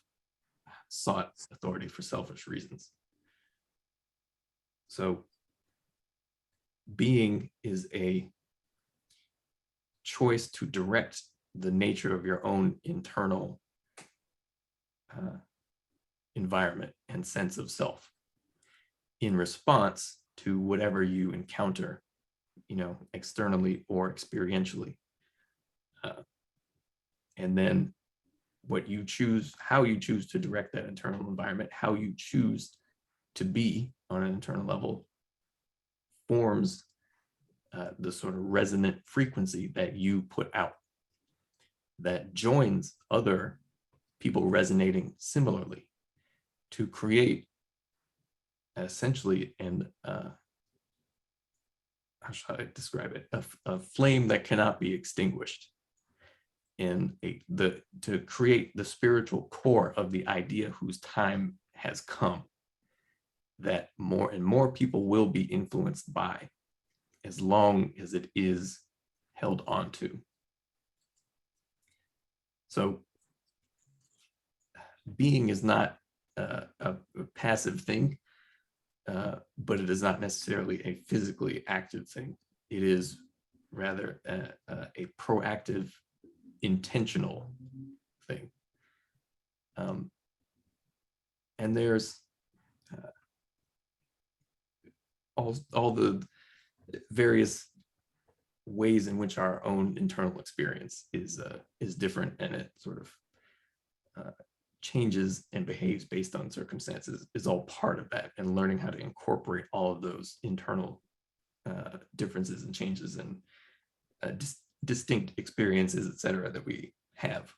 sought authority for selfish reasons. So being is a choice to direct the nature of your own internal environment and sense of self in response to whatever you encounter, externally or experientially. And then what you choose, how you choose to direct that internal environment, how you choose to be on an internal level, forms the sort of resonant frequency that you put out, that joins other people resonating similarly to create essentially an how should I describe it? A flame that cannot be extinguished, and to create the spiritual core of the idea whose time has come, that more and more people will be influenced by, as long as it is held on to. So being is not a passive thing, but it is not necessarily a physically active thing. It is rather a proactive, intentional thing. And there's all the various ways in which our own internal experience is different, and it sort of changes and behaves based on circumstances is all part of that, and learning how to incorporate all of those internal differences and changes and distinct experiences, et cetera, that we have.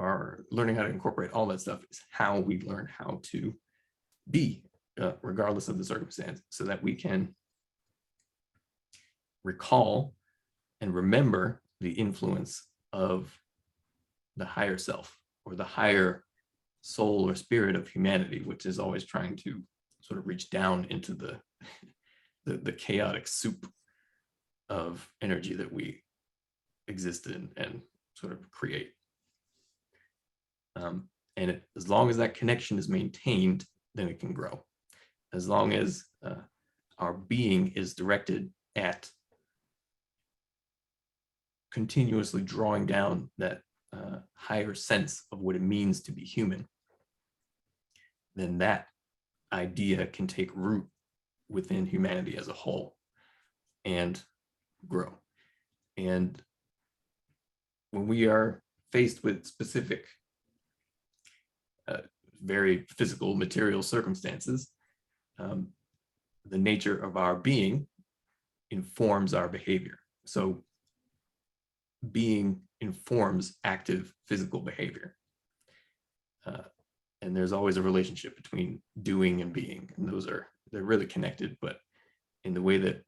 Are learning how to incorporate all that stuff is how we learn how to be, regardless of the circumstance, so that we can recall and remember the influence of the higher self, or the higher soul or spirit of humanity, which is always trying to sort of reach down into the chaotic soup of energy that we exist in and sort of create. And as long as that connection is maintained, then it can grow. As long as our being is directed at continuously drawing down that higher sense of what it means to be human, then that idea can take root within humanity as a whole and grow. And when we are faced with specific, very physical, material circumstances, the nature of our being informs our behavior. So being informs active physical behavior. And there's always a relationship between doing and being, and they're really connected, but in the way that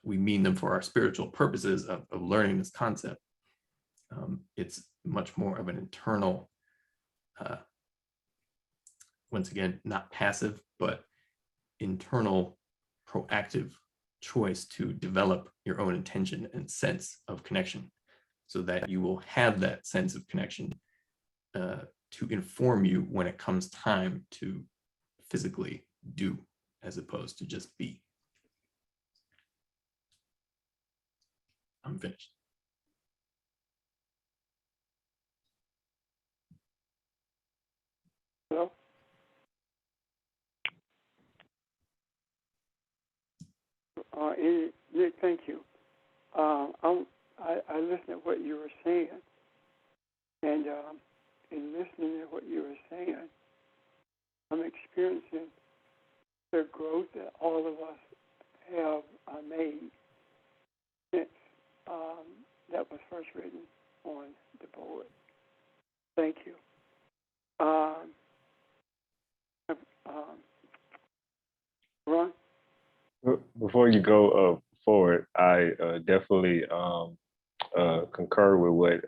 we mean them for our spiritual purposes of learning this concept, it's much more of an internal, once again, not passive, but internal proactive choice to develop your own intention and sense of connection, so that you will have that sense of connection to inform you when it comes time to physically do, as opposed to just be. I'm finished. Hello? Nick, thank you. I listened to what you were saying, and in listening to what you were saying, I'm experiencing the growth that all of us have made since that was first written on the board. Thank you. Ron? Before you go forward, I definitely concur with what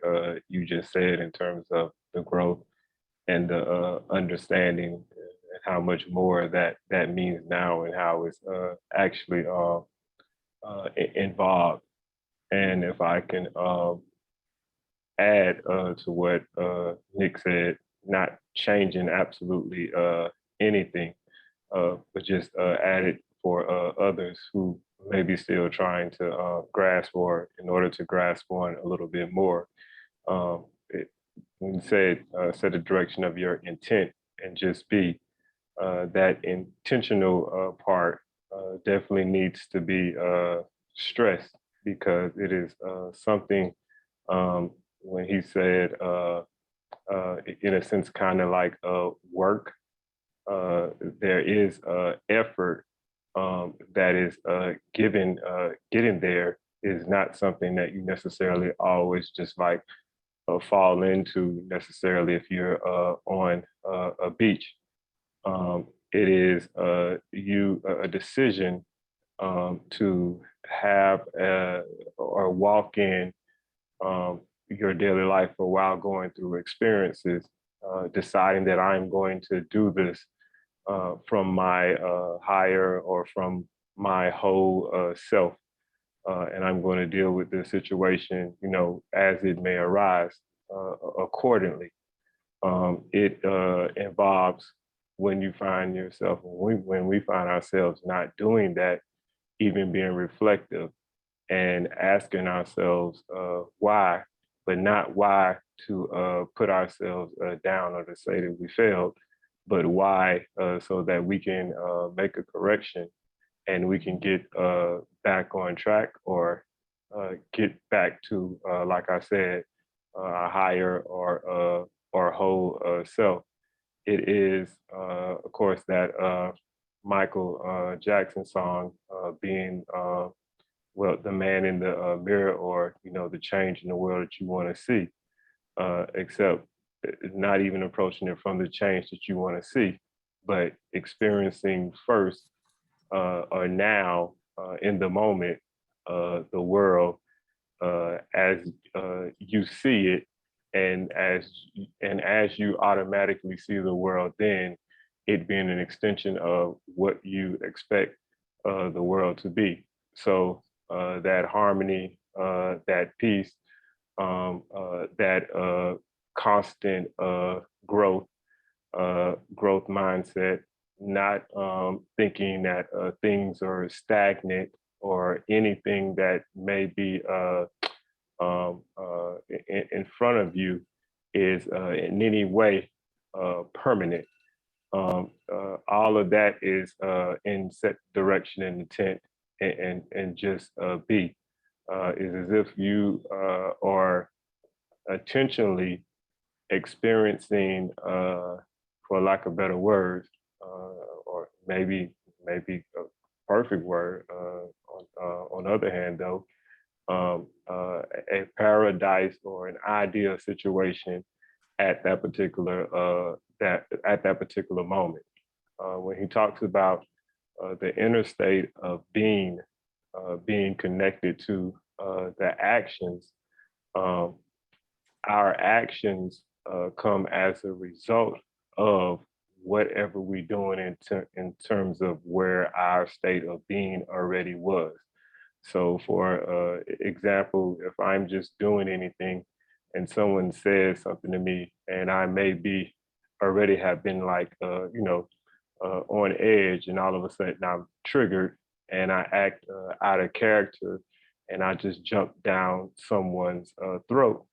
you just said in terms of the growth and the understanding and how much more that means now, and how it's actually involved. And if I can add to what Nick said, not changing absolutely anything, but just add it for others who may be still trying to grasp, or in order to grasp on a little bit more. When you said set the direction of your intent and just be, that intentional part definitely needs to be stressed, because it is something, when he said, in a sense, kind of like work, there is effort that is given, getting there is not something that you necessarily always just like fall into necessarily if you're on a beach. It is a decision to have or walk in your daily life for while going through experiences, deciding that I'm going to do this from my higher or from my whole self. And I'm going to deal with this situation, as it may arise accordingly. It involves when you find yourself, when we find ourselves not doing that, even being reflective and asking ourselves why, but not why to put ourselves down or to say that we failed, but why so that we can make a correction and we can get back on track, or get back to, like I said, a higher or whole self. It is, of course, that Michael Jackson song, being well, the man in the mirror, or the change in the world that you want to see, except not even approaching it from the change that you want to see, but experiencing first or now in the moment the world as you see it, and as you automatically see the world, then it being an extension of what you expect the world to be. So that harmony, that peace, that constant growth mindset, not thinking that things are stagnant or anything that may be in front of you is in any way permanent. All of that is in set direction and intent, and just be. Is as if you are intentionally experiencing, for lack of better words, or maybe a perfect word, on the other hand though, a paradise or an ideal situation at that particular moment. When he talks about the inner state of being connected to the actions, our actions come as a result of whatever we're doing in terms of where our state of being already was. So for example, if I'm just doing anything and someone says something to me, and I may be already have been like, on edge, and all of a sudden I'm triggered and I act out of character and I just jump down someone's throat.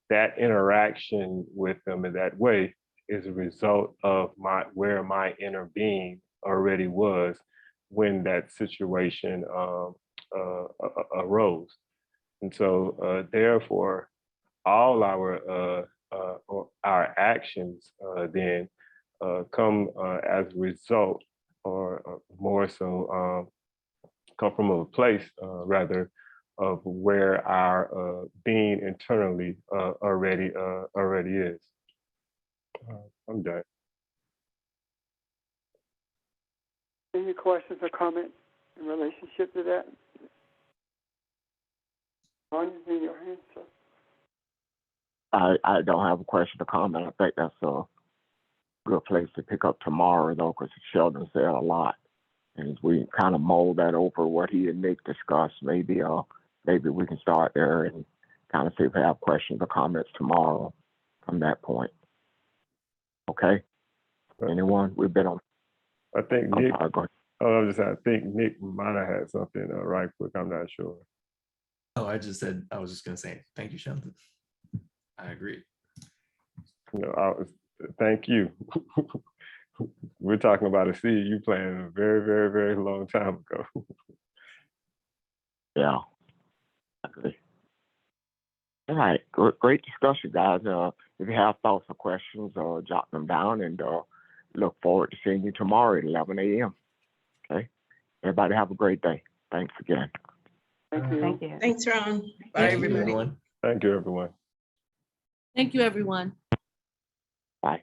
That interaction with them in that way is a result of where my inner being already was when that situation arose. And so therefore, all our actions then come as a result, or more so come from a place rather of where our being internally already is. I'm done. Any questions or comments in relationship to that? Ron, it's in your hands, sir. I don't have a question or comment. I think that's a good place to pick up tomorrow, though, because Sheldon said a lot. And as we kind of mold that over what he and Nick discussed, maybe we can start there and kind of see if we have questions or comments tomorrow from that point. Okay? Anyone? We've been on. I think I'm Nick. sorry, go ahead. I think Nick might have had something right quick. I'm not sure. Oh, I was just gonna say thank you, Sheldon. I agree. Thank you. We're talking about a seed you planted a very, very, very long time ago. Yeah. Okay. All right. Great discussion, guys. If you have thoughts or questions, jot them down, and look forward to seeing you tomorrow at 11 a.m. Okay. Everybody have a great day. Thanks again. Thank you. Thank you. Thanks, Ron. Bye, Thank you, everybody. everyone. Thank you, everyone. Thank you, everyone. Bye.